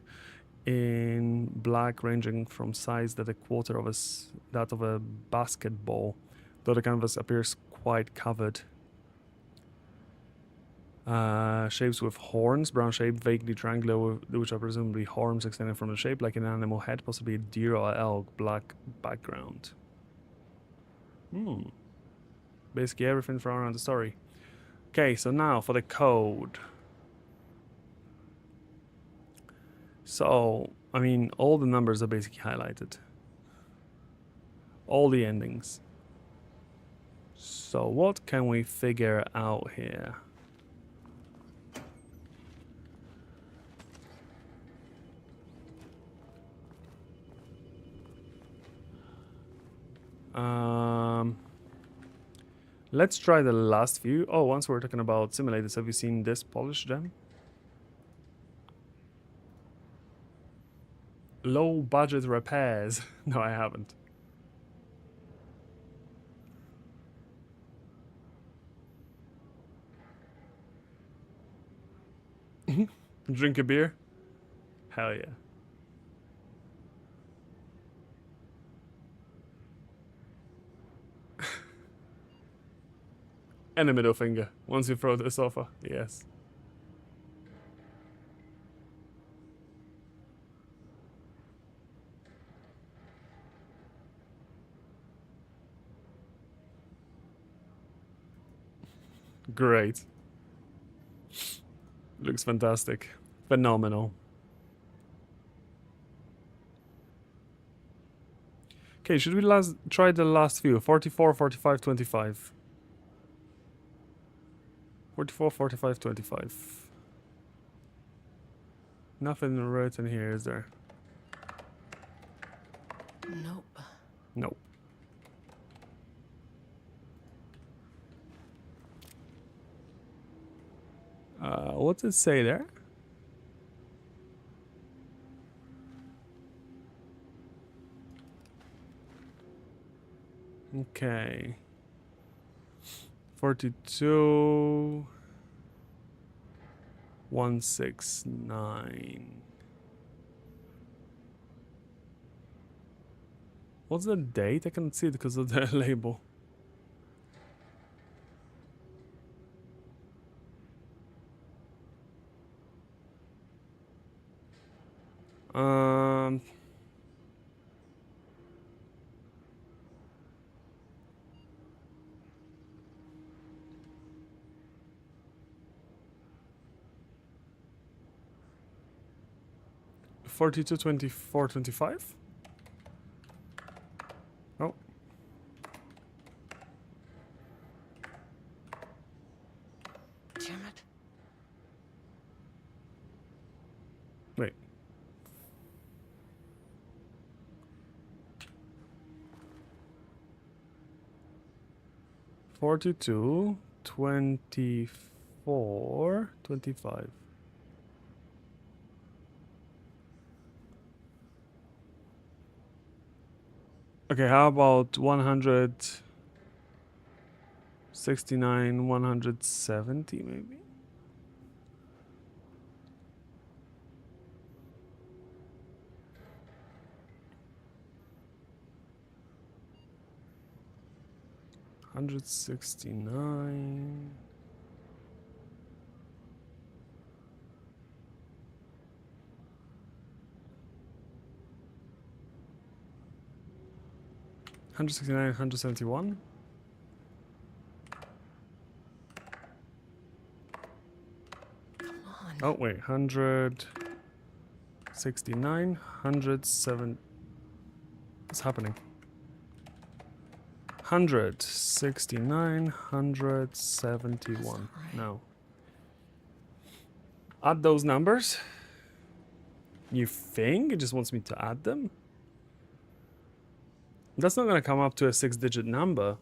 in black, ranging from size that a quarter of that of a basketball, though the canvas appears quite covered. Shapes with horns, brown shape, vaguely triangular, which are presumably horns extending from the shape like an animal head, possibly a deer or elk, black background. Basically everything from around the story. Okay, so now for the code. So, I mean, all the numbers are basically highlighted. All the endings. So what can we figure out here? Let's try the last few. Oh, once we're talking about simulators, have you seen this polished gem? Low budget repairs. No, I haven't. Drink a beer? Hell yeah. And a middle finger once you throw the sofa. Yes. Great. Looks fantastic. Phenomenal. Okay, should we try the last few? 44, 45, 25. 44, 45, 25. Nothing written here, is there? Nope. Nope. What's it say there? Okay. 42 169. What's the date? I can't see it because of the label. Um 42 24 25. Oh. Damn it. Wait. $42 24 25. Okay, how about 169, 170 maybe? $169. $169, $171. Come on. Oh wait, 169, 107. What's happening? 169, 171. Right. No. Add those numbers? You think it just wants me to add them? That's not gonna come up to a 6-digit number.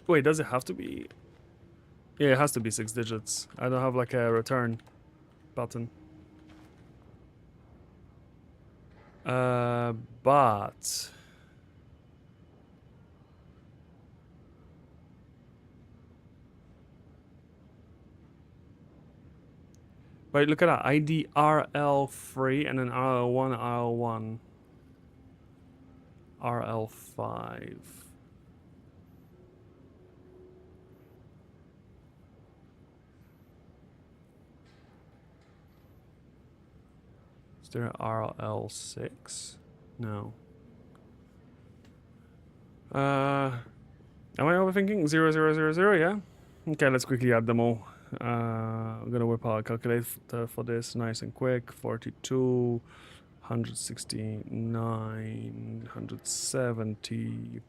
Wait, does it have to be? Yeah, it has to be 6 digits. I don't have like a return button. But wait, look at that. ID RL3 and then RL1, RL1, RL5. Is there RL6? No. Am I overthinking? 0000, yeah? Okay, let's quickly add them all. I'm gonna whip out a calculator for this, nice and quick. 42, 169, 170.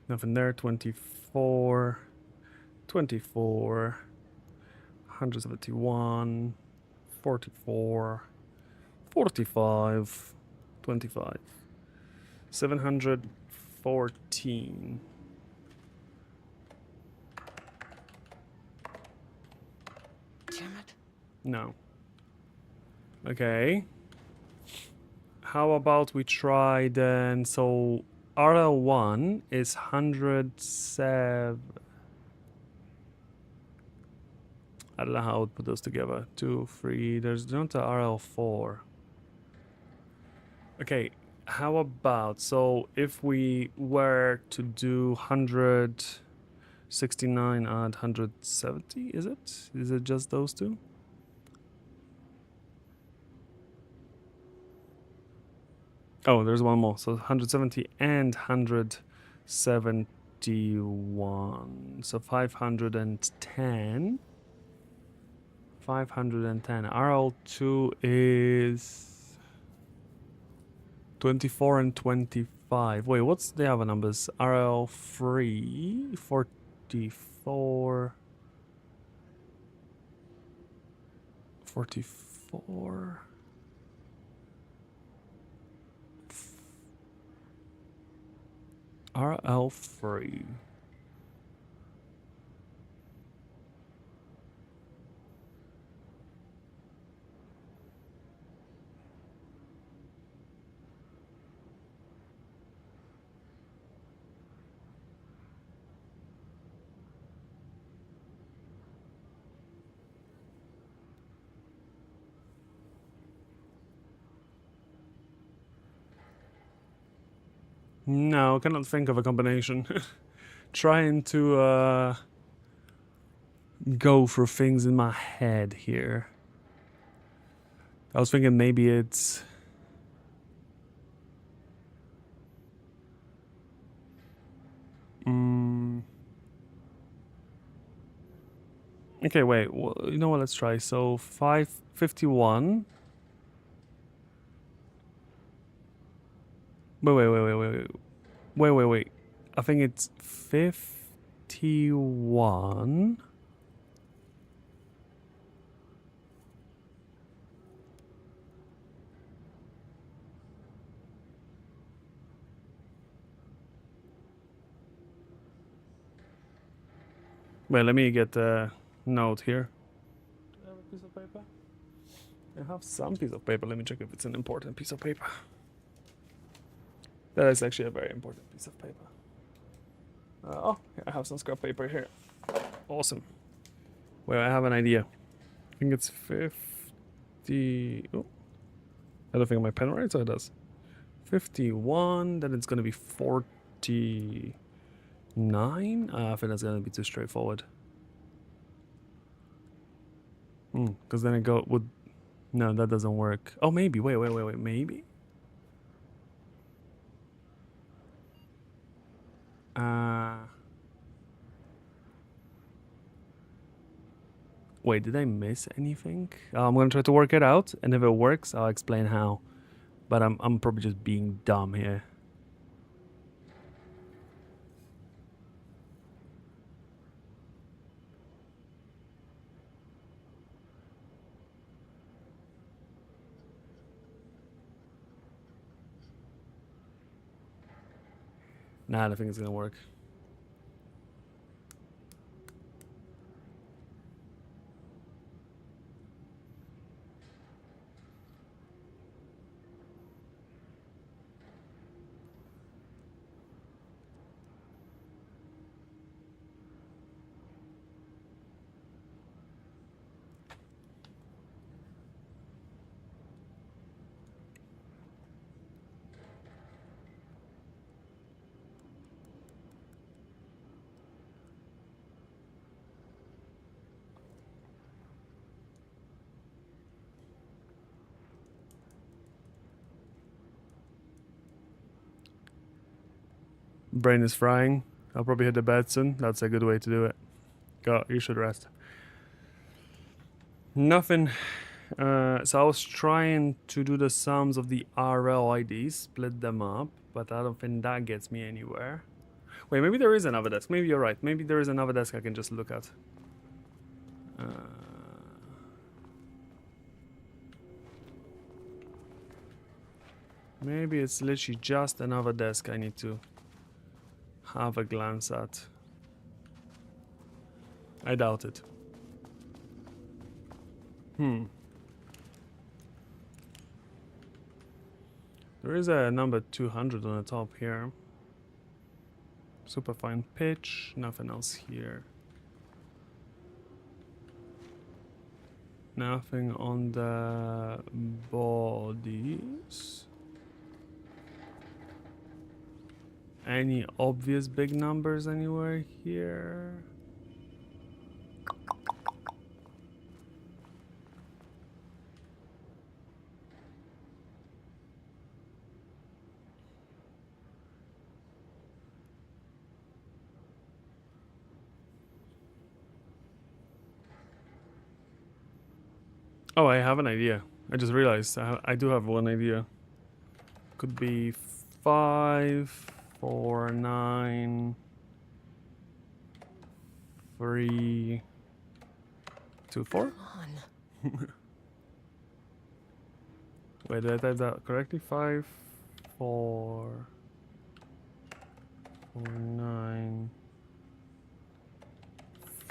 Nothing there. 24, 24, 171, 44, 45, 25, 714. Damn it. No. Okay. How about we try then? So RL1 is 107. I don't know how I would put those together. 2, 3. There's not a RL4. Okay. How about, so if we were to do 169 and 170, is it? Is it just those two? Oh, there's one more. So 170 and 171. So 510. 510. RL2 is 24 and 25. Wait, what's the other numbers? RL3, 44. 44. RL3. No, cannot think of a combination. Trying to go through things in my head here. I was thinking maybe it's okay, wait. Well, you know what? Let's try. So 551. Wait. I think it's 51. Wait, let me get a note here. Do I have a piece of paper? I have some piece of paper. Let me check if it's an important piece of paper. That is actually a very important piece of paper. Oh, I have some scrap paper here. Awesome. Wait, I have an idea. I think it's 50. Oh, I don't think my pen writes, so it does. 51. Then it's gonna be 49. I think that's gonna be too straightforward. Because then it would. No, that doesn't work. Oh, maybe. Wait. Maybe. Wait, did I miss anything? I'm gonna try to work it out, and if it works, I'll explain how. But I'm probably just being dumb here. Nah, I don't think it's gonna work. Brain is frying. I'll probably hit the bed soon. That's a good way to do it. Go, you should rest. Nothing. So I was trying to do the sums of the RL IDs, split them up, but I don't think that gets me anywhere. Wait, maybe there is another desk. Maybe you're right. Maybe there is another desk I can just look at. Maybe it's literally just another desk I need to have a glance at. I doubt it. There is a number 200 on the top here. Superfine pitch, nothing else here. Nothing on the bodies. Any obvious big numbers anywhere here? Oh, I have an idea. I just realized I do have one idea. Could be 5, 4, 9, 3, 2, 4. Come on. Wait, did I type that correctly? 5, 4, 4, 9,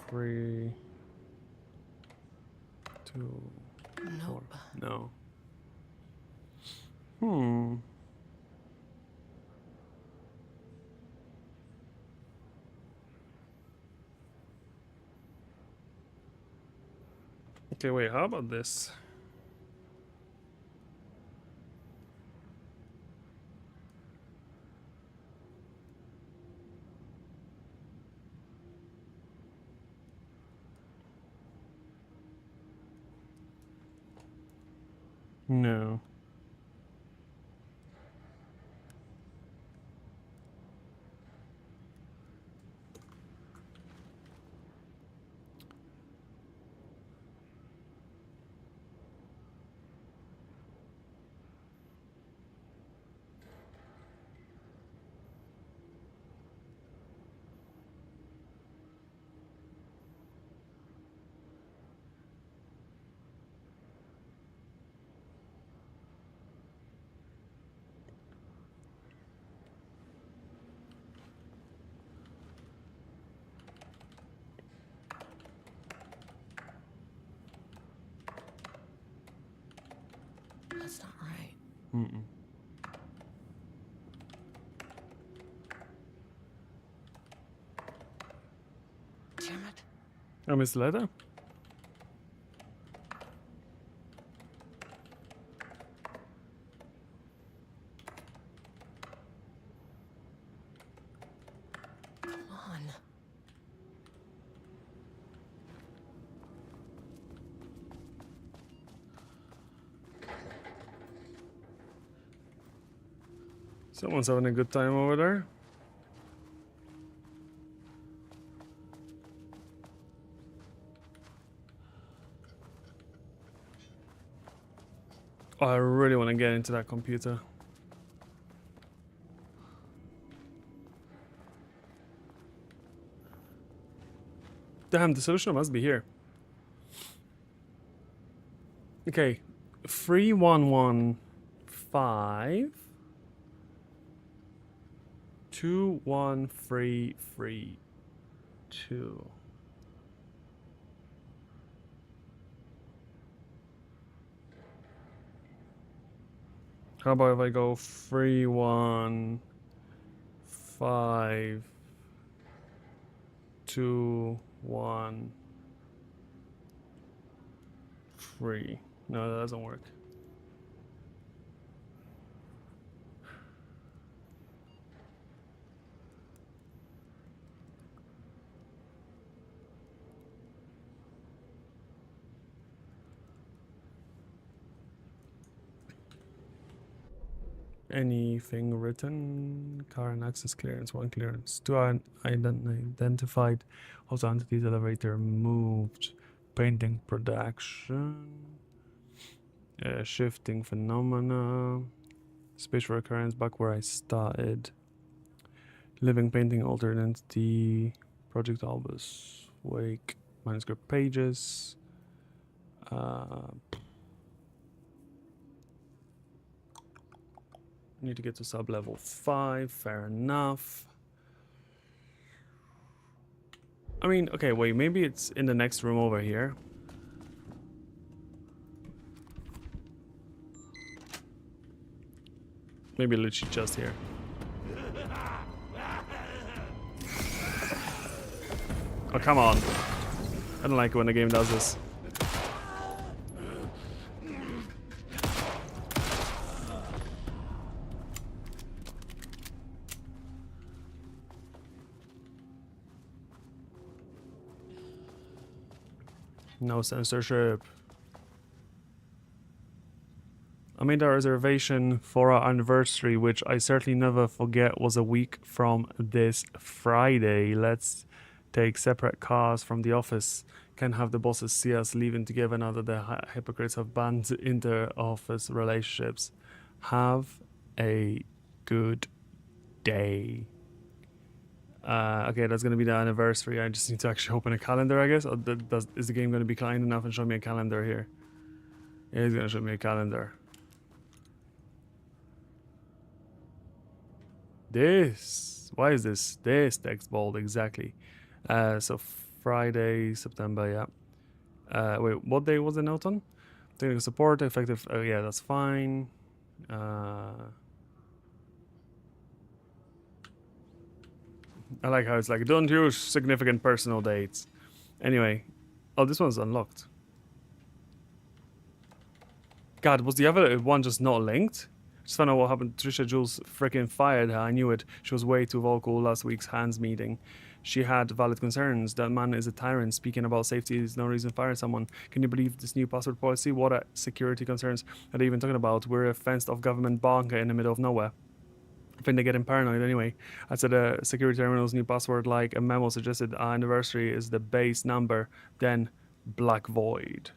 3, 2, 4. Nope. No. Okay, wait, how about this? No. That's not right. Mm-mm. Damn it. I missed the letter? Come on. Someone's having a good time over there. Oh, I really want to get into that computer. Damn, the solution must be here. Okay, 3115 21332. How about if I go 315213? No, that doesn't work. Anything written? Current access clearance, 1 clearance. 2 identified. Also, entities elevator moved. Painting production. Shifting phenomena. Spatial recurrence back where I started. Living painting altered entity. Project Albus. Wake. Manuscript pages. Need to get to sub level 5. Fair enough. I mean, okay, wait, maybe it's in the next room over here. Maybe literally just here. Oh, come on. I don't like it when the game does this. No censorship. I made a reservation for our anniversary, which I certainly never forget was a week from this Friday. Let's take separate cars from the office. Can't have the bosses see us leaving together now that the hypocrites have banned inter-office relationships. Have a good day. Okay, that's going to be the anniversary. I just need to actually open a calendar, I guess. Or is the game going to be kind enough and show me a calendar here? Yeah, it's going to show me a calendar. Why is this text bold exactly? So Friday, September, yeah. Wait, what day was the note on? Technical support, effective, yeah, that's fine. I like how it's like, don't use significant personal dates. Anyway. Oh, this one's unlocked. God, was the other one just not linked? Just found out what happened. Trisha Jules freaking fired her. I knew it. She was way too vocal last week's hands meeting. She had valid concerns. That man is a tyrant. Speaking about safety is no reason to fire someone. Can you believe this new password policy? What security concerns are they even talking about? We're a fenced-off government bunker in the middle of nowhere. I think they're getting paranoid anyway. I said security terminal's new password, like a memo suggested, our anniversary is the base number, then Black Void.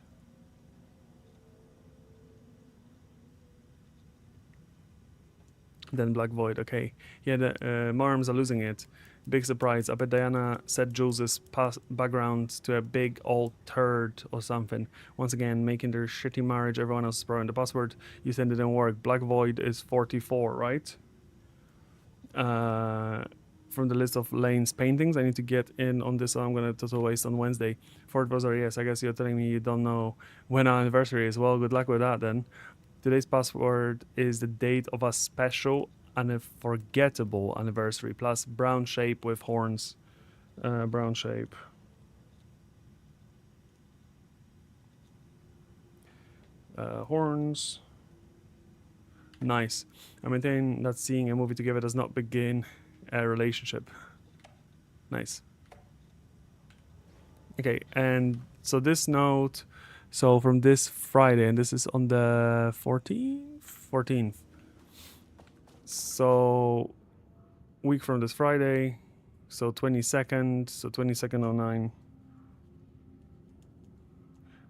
Then Black Void, okay. Yeah, the Marms are losing it. Big surprise. I bet Diana set Jules' background to a big old turd or something. Once again, making their shitty marriage everyone else is throwing the password. You said it didn't work. Black Void is 44, right? From the list of Lane's paintings, I need to get in on this, so I'm going to total waste on Wednesday. Fort Rosary, yes, I guess you're telling me you don't know when our anniversary is. Well, good luck with that then. Today's password is the date of a special and a forgettable anniversary, plus brown shape with horns. Brown shape. Horns. Nice. I maintain that seeing a movie together does not begin a relationship. Nice. Okay, and so this note, so from this Friday, and this is on the 14th. So, week from this Friday, so 22nd, so 22nd 09.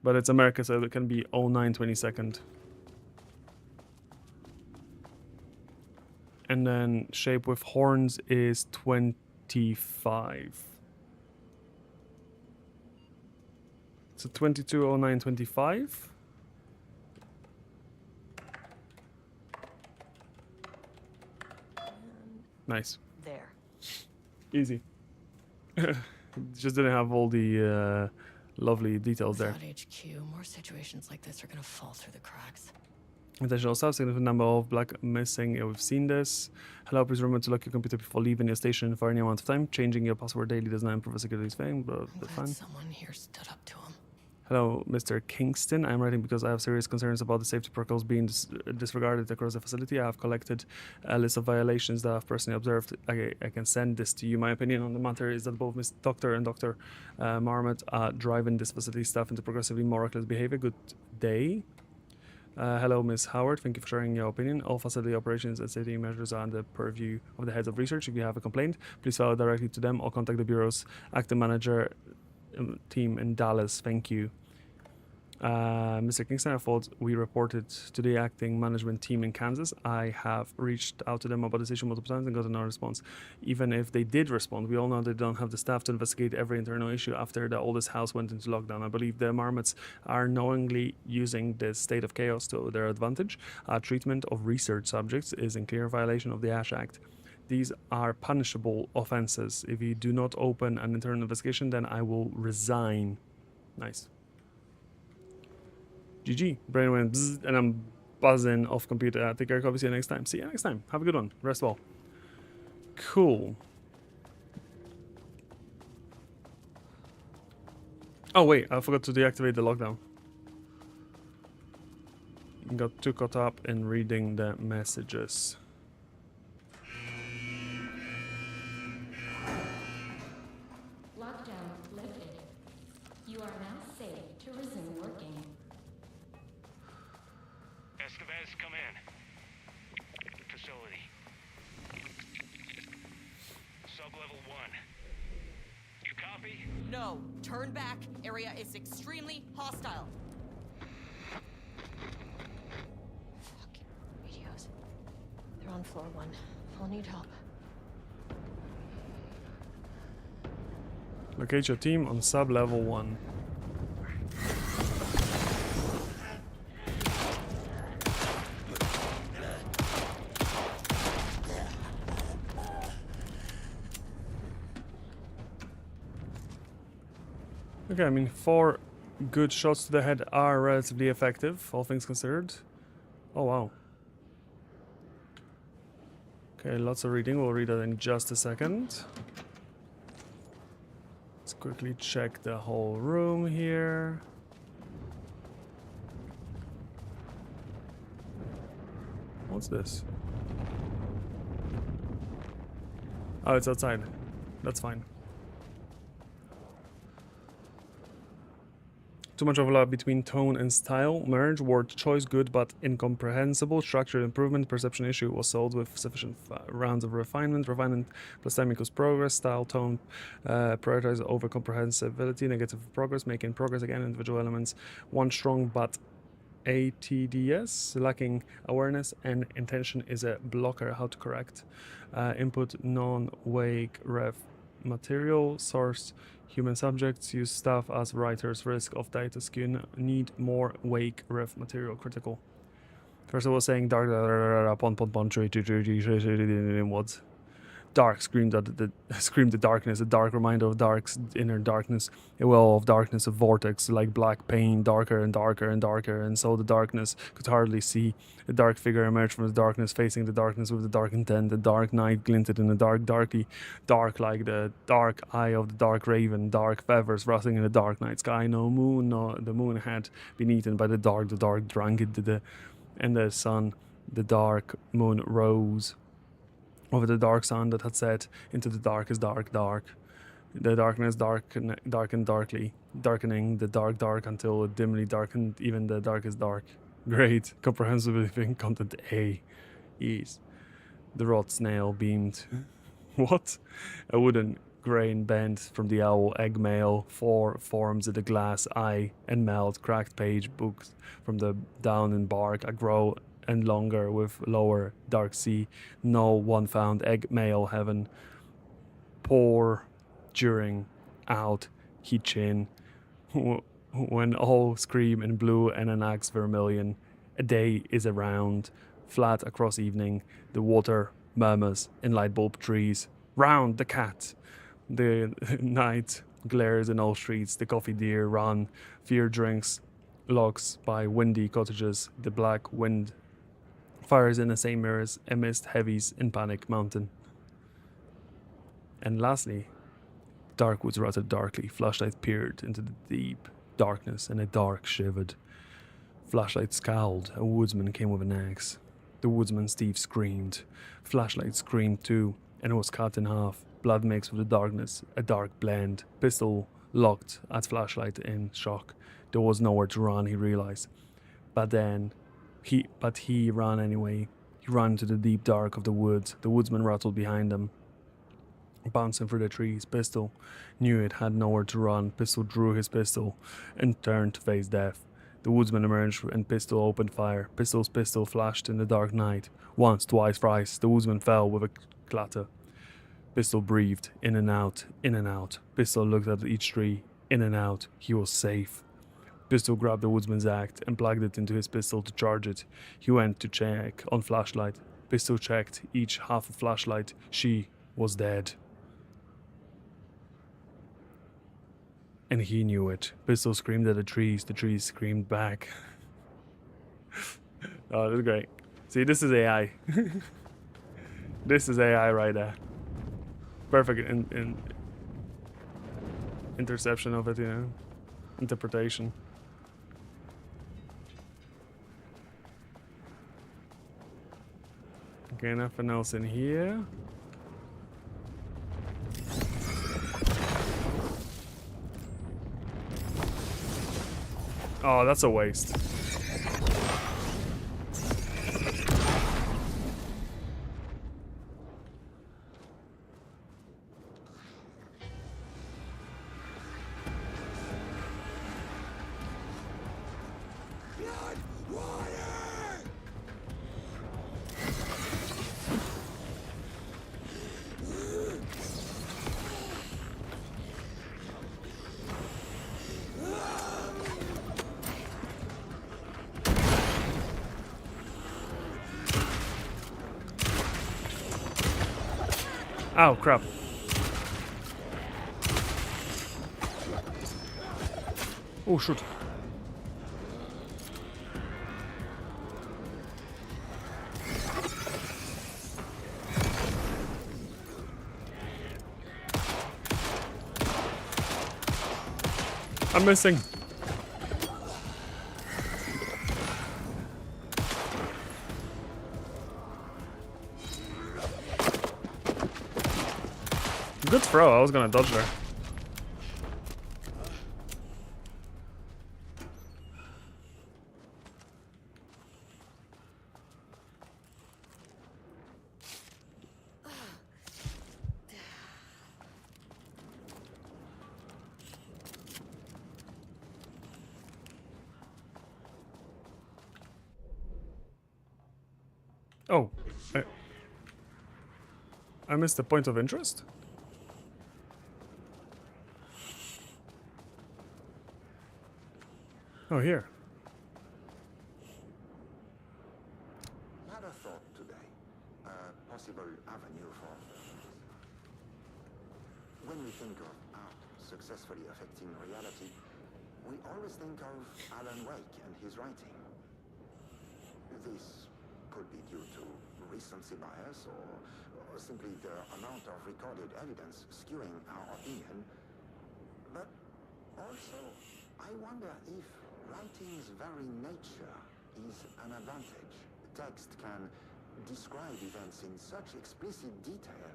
But it's America, so it can be 09 22nd. And then shape with horns is 25. So 220925. Nice. There. Easy. Just didn't have all the lovely details there. Without HQ, more situations like this are gonna fall through the cracks. Additional staff, significant number of black missing. Yeah, we've seen this. Hello, please remember to lock your computer before leaving your station for any amount of time. Changing your password daily does not improve security thing, but I'm that's glad fine. someone here stood up to him. Hello, Mr. Kingston. I'm writing because I have serious concerns about the safety protocols being disregarded across the facility. I have collected a list of violations that I've personally observed. I can send this to you. My opinion on the matter is that both Mr. Doctor and Dr. Marmot are driving this facility staff into progressively more reckless behavior. Good day. Hello, Ms. Howard. Thank you for sharing your opinion. All facility operations and safety measures are under the purview of the heads of research. If you have a complaint, please file it directly to them or contact the Bureau's acting manager team in Dallas. Thank you. Mr. Kingston, I thought we reported to the acting management team in Kansas. I have reached out to them about this issue multiple times and got no response. Even if they did respond, we all know they don't have the staff to investigate every internal issue after the oldest house went into lockdown. I believe the Marmots are knowingly using this state of chaos to their advantage. Treatment of research subjects is in clear violation of the Ash Act. These are punishable offenses. If you do not open an internal investigation, then I will resign. Nice. GG. Brain went bzzz, and I'm buzzing off computer. Take care, copy. See you next time. See you next time. Have a good one. Rest well. Cool. Oh wait, I forgot to deactivate the lockdown. Got too caught up in reading the messages. Lockdown lifted. You are now safe to resume working. Estevez, come in. Facility. Sub-level 1. You copy? No, turn back. Area is extremely hostile. Fucking radios. They're on floor 1. I'll need help. Locate your team on sub-level 1. Okay, I mean, 4 good shots to the head are relatively effective, all things considered. Oh, wow. Okay, lots of reading. We'll read that in just a second. Let's quickly check the whole room here. What's this? Oh, it's outside. That's fine. Too much overlap between tone and style. Merge. Word choice good but incomprehensible. Structured improvement. Perception issue was solved with sufficient rounds of refinement. Refinement plus time equals progress. Style tone prioritize over comprehensibility. Negative progress. Making progress again. Individual elements. One strong but ATDS. Lacking awareness and intention is a blocker. How to correct. Input non-wake ref material. Source human subjects. Use staff as writers. Risk of data skew. Need more wake ref material. Critical. First of all, saying dark what? Dark screamed at screamed the darkness, a dark reminder of dark's inner darkness, a well of darkness, a vortex like black pain, darker and darker and darker, and so the darkness could hardly see. A dark figure emerged from the darkness, facing the darkness with the dark intent. The dark night glinted in the dark, darkly dark like the dark eye of the dark raven, dark feathers rustling in the dark night sky. No moon, no the moon had been eaten by the dark drank it, and the sun, the dark moon rose over the dark sun that had set into the darkest dark. The darkness darkened darkly, darkening the dark until it dimly darkened even the darkest dark. Great. Comprehensive content A is. The rot snail beamed. What? A wooden grain bent from the owl egg mail, 4 forms of the glass eye and melt, cracked page books from the down and bark, a grow and longer with lower dark sea. No one found egg male heaven. Pour during out he chin. When all scream in blue and an axe vermilion, a day is around, flat across evening, the water murmurs in light bulb trees. Round the cat! The night glares in all streets, the coffee deer run, fear drinks logs by windy cottages, the black wind fires in the same mirrors, a mist heavies in panic mountain. And lastly, dark woods rutted darkly, flashlight peered into the deep darkness, and a dark shivered. Flashlight scowled, a woodsman came with an axe. The woodsman Steve screamed. Flashlight screamed too, and was cut in half. Blood mixed with the darkness, a dark blend. Pistol locked at flashlight in shock. There was nowhere to run, he realized. But he ran anyway. He ran into the deep dark of the woods. The woodsman rattled behind him, bouncing through the trees. Pistol knew it had nowhere to run. Pistol drew his pistol and turned to face death. The woodsman emerged and Pistol opened fire. Pistol's pistol flashed in the dark night. Once, twice, thrice. The woodsman fell with a clatter. Pistol breathed, in and out, in and out. Pistol looked at each tree, in and out. He was safe. Pistol grabbed the woodsman's axe and plugged it into his pistol to charge it. He went to check on flashlight. Pistol checked each half a flashlight. She was dead. And he knew it. Pistol screamed at the trees screamed back. Oh, this is great. See, this is AI. This is AI right there. Perfect in interception of it, you know, interpretation. Okay, nothing else in here. Oh, that's a waste. Oh, crap. Oh, shoot. I'm missing. Good throw, I was gonna dodge there. Oh, I missed the point of interest? Oh, here. Had a thought today. A possible avenue for... When we think of art successfully affecting reality, we always think of Alan Wake and his writing. This could be due to recency bias or simply the amount of recorded evidence skewing our opinion. But also, I wonder if writing's very nature is an advantage. Text can describe events in such explicit detail.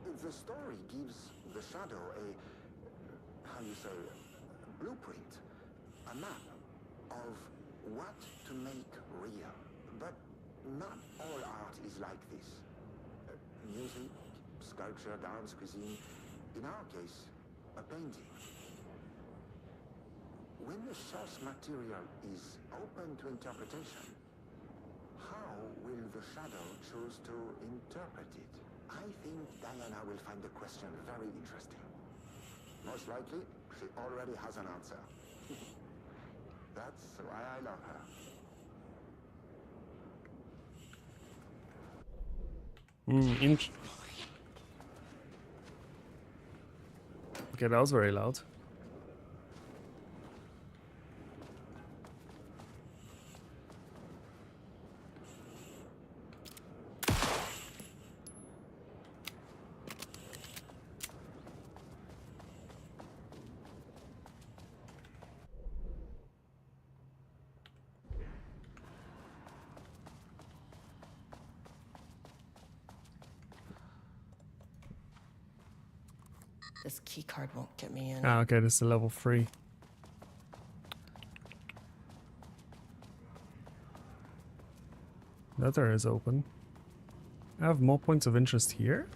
The story gives the shadow a, how you say, blueprint, a map of what to make real. But not all art is like this. Music, sculpture, dance, cuisine, in our case, a painting. When the source material is open to interpretation, the shadow choose to interpret it. I think Diana will find the question very interesting. Most likely, she already has an answer. That's why I love her. Okay, that was very loud. This key card won't get me in. Ah, okay, this is level 3. That door is open. I have more points of interest here.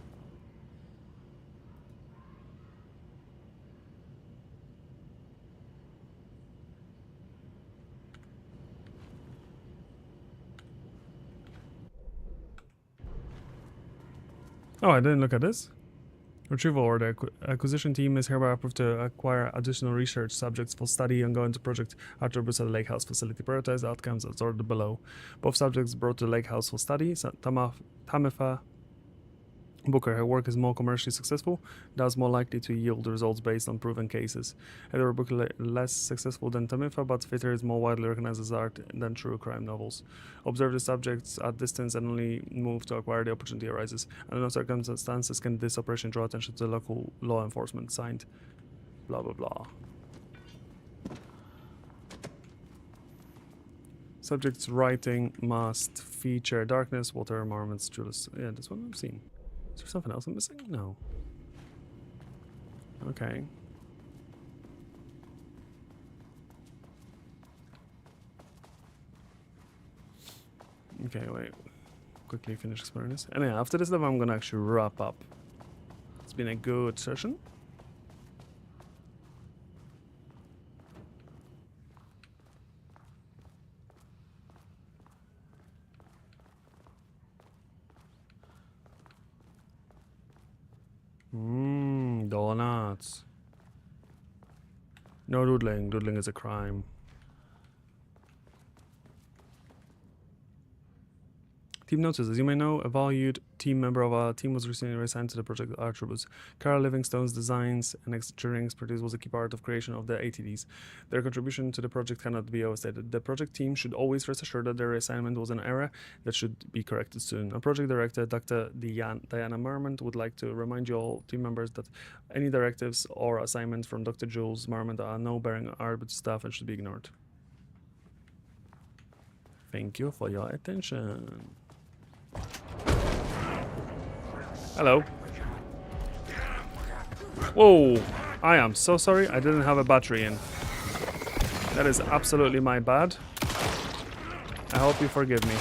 Oh, I didn't look at this. Retrieval order. Acquisition team is hereby approved to acquire additional research subjects for study and go into Project Arturus at the Lake House facility. Prioritize outcomes as ordered below. Both subjects brought to the Lake House for study. Tamifa Booker, her work is more commercially successful, thus more likely to yield results based on proven cases. Heather Booker less successful than Tamifa, but fitter is more widely recognized as art than true crime novels. Observe the subjects at distance and only move to acquire the opportunity arises. Under no circumstances can this operation draw attention to local law enforcement. Signed, blah blah blah. Subject's writing must feature darkness, water, marmots, Judas. Yeah, this one I've seen. Is there something else I'm missing? No. Okay. Okay, wait. Quickly finish exploring this. And yeah, after this level, I'm gonna actually wrap up. It's been a good session. Donuts. No doodling. Doodling is a crime. Team notices. As you may know, a valued team member of our team was recently reassigned to the Project Arturus. Carl Livingstone's designs and engineering expertise was a key part of creation of the ATDs. Their contribution to the project cannot be overstated. The project team should always rest assured that their reassignment was an error that should be corrected soon. Our project director, Dr. Diana Marmont, would like to remind you all team members that any directives or assignments from Dr. Jules Marmont are no bearing on our staff and should be ignored. Thank you for your attention. Hello. Whoa, I am so sorry I didn't have a battery in. That is absolutely my bad. I hope you forgive me.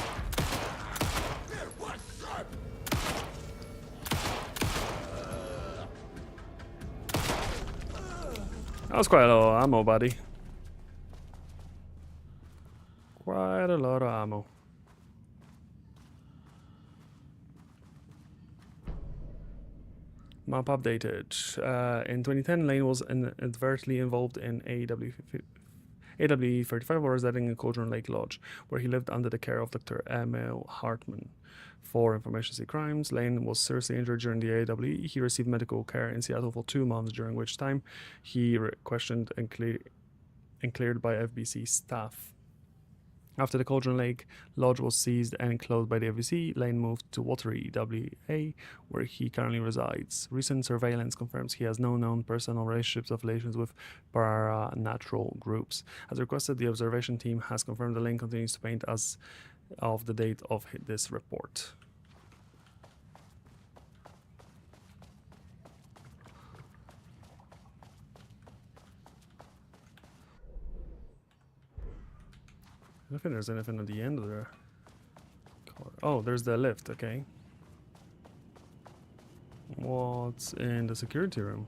That was quite a lot of ammo, buddy. Quite a lot of ammo. Map updated. In 2010, Lane was adversely involved in AWE-35 war residing in Cauldron Lake Lodge, where he lived under the care of Dr. Emil Hartman. For information crimes, Lane was seriously injured during the AWE. He received medical care in Seattle for 2 months, during which time he questioned and cleared by FBC staff. After the Cauldron Lake Lodge was seized and closed by the FBC, Lane moved to Watery WA, where he currently resides. Recent surveillance confirms he has no known personal relationships or affiliations with paranatural groups. As requested, the observation team has confirmed that Lane continues to paint as of the date of this report. I don't think there's anything at the end of there. Oh, there's the lift, okay. What's in the security room?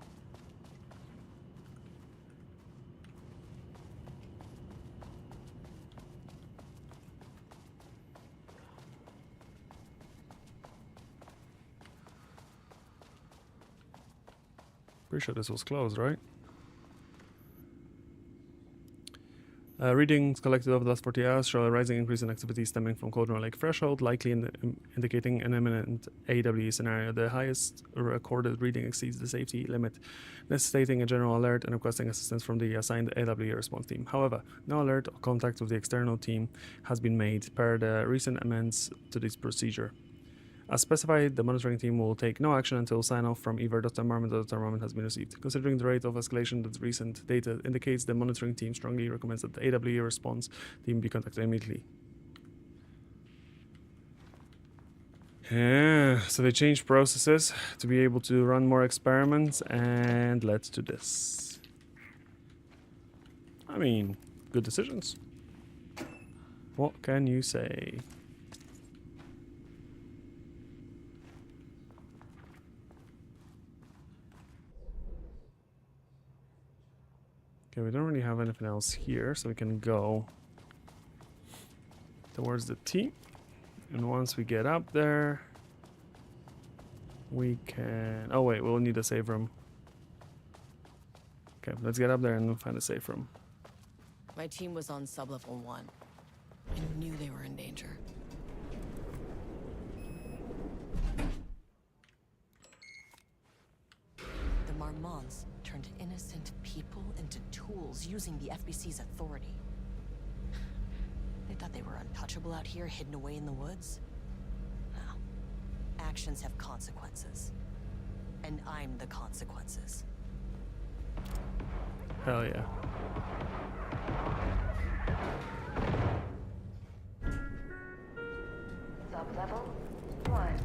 Pretty sure this was closed, right? Readings collected over the last 40 hours show a rising increase in activity stemming from Cauldron Lake threshold, likely indicating an imminent AWE scenario. The highest recorded reading exceeds the safety limit, necessitating a general alert and requesting assistance from the assigned AWE response team. However, no alert or contact with the external team has been made per the recent amendments to this procedure. As specified, the monitoring team will take no action until sign-off from either Dr. Marmon or Dr. Marmon has been received. Considering the rate of escalation that recent data indicates, the monitoring team strongly recommends that the AWE response team be contacted immediately. Yeah, so they changed processes to be able to run more experiments, and let's do this. I mean, good decisions. What can you say? Okay, we don't really have anything else here, so we can go towards the T. And once we get up there, we can... Oh wait, we'll need a save room. Okay, let's get up there and find a safe room. My team was on sublevel 1. I knew they were in danger. The Marmons turned innocent people into tools using the FBC's authority. They thought they were untouchable out here, hidden away in the woods? No. Actions have consequences. And I'm the consequences. Hell yeah. Sublevel 1.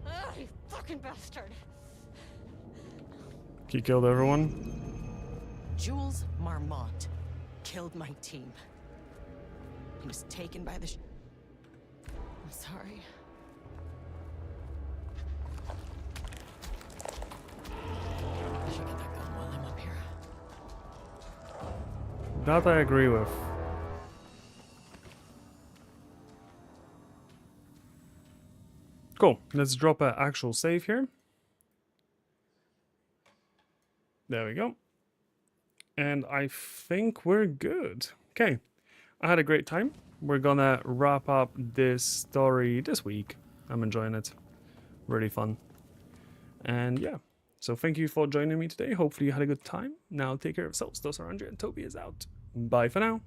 Ah, you fucking bastard! He killed everyone. Jules Marmont killed my team. He was taken by the I'm sorry. I should get that gun while I'm up here. That I agree with. Cool. Let's drop an actual save here. There we go. And I think we're good. Okay. I had a great time. We're gonna wrap up this story this week. I'm enjoying it. Really fun. And yeah. So thank you for joining me today. Hopefully you had a good time. Now take care of yourselves. Those around you, and Toby is out. Bye for now.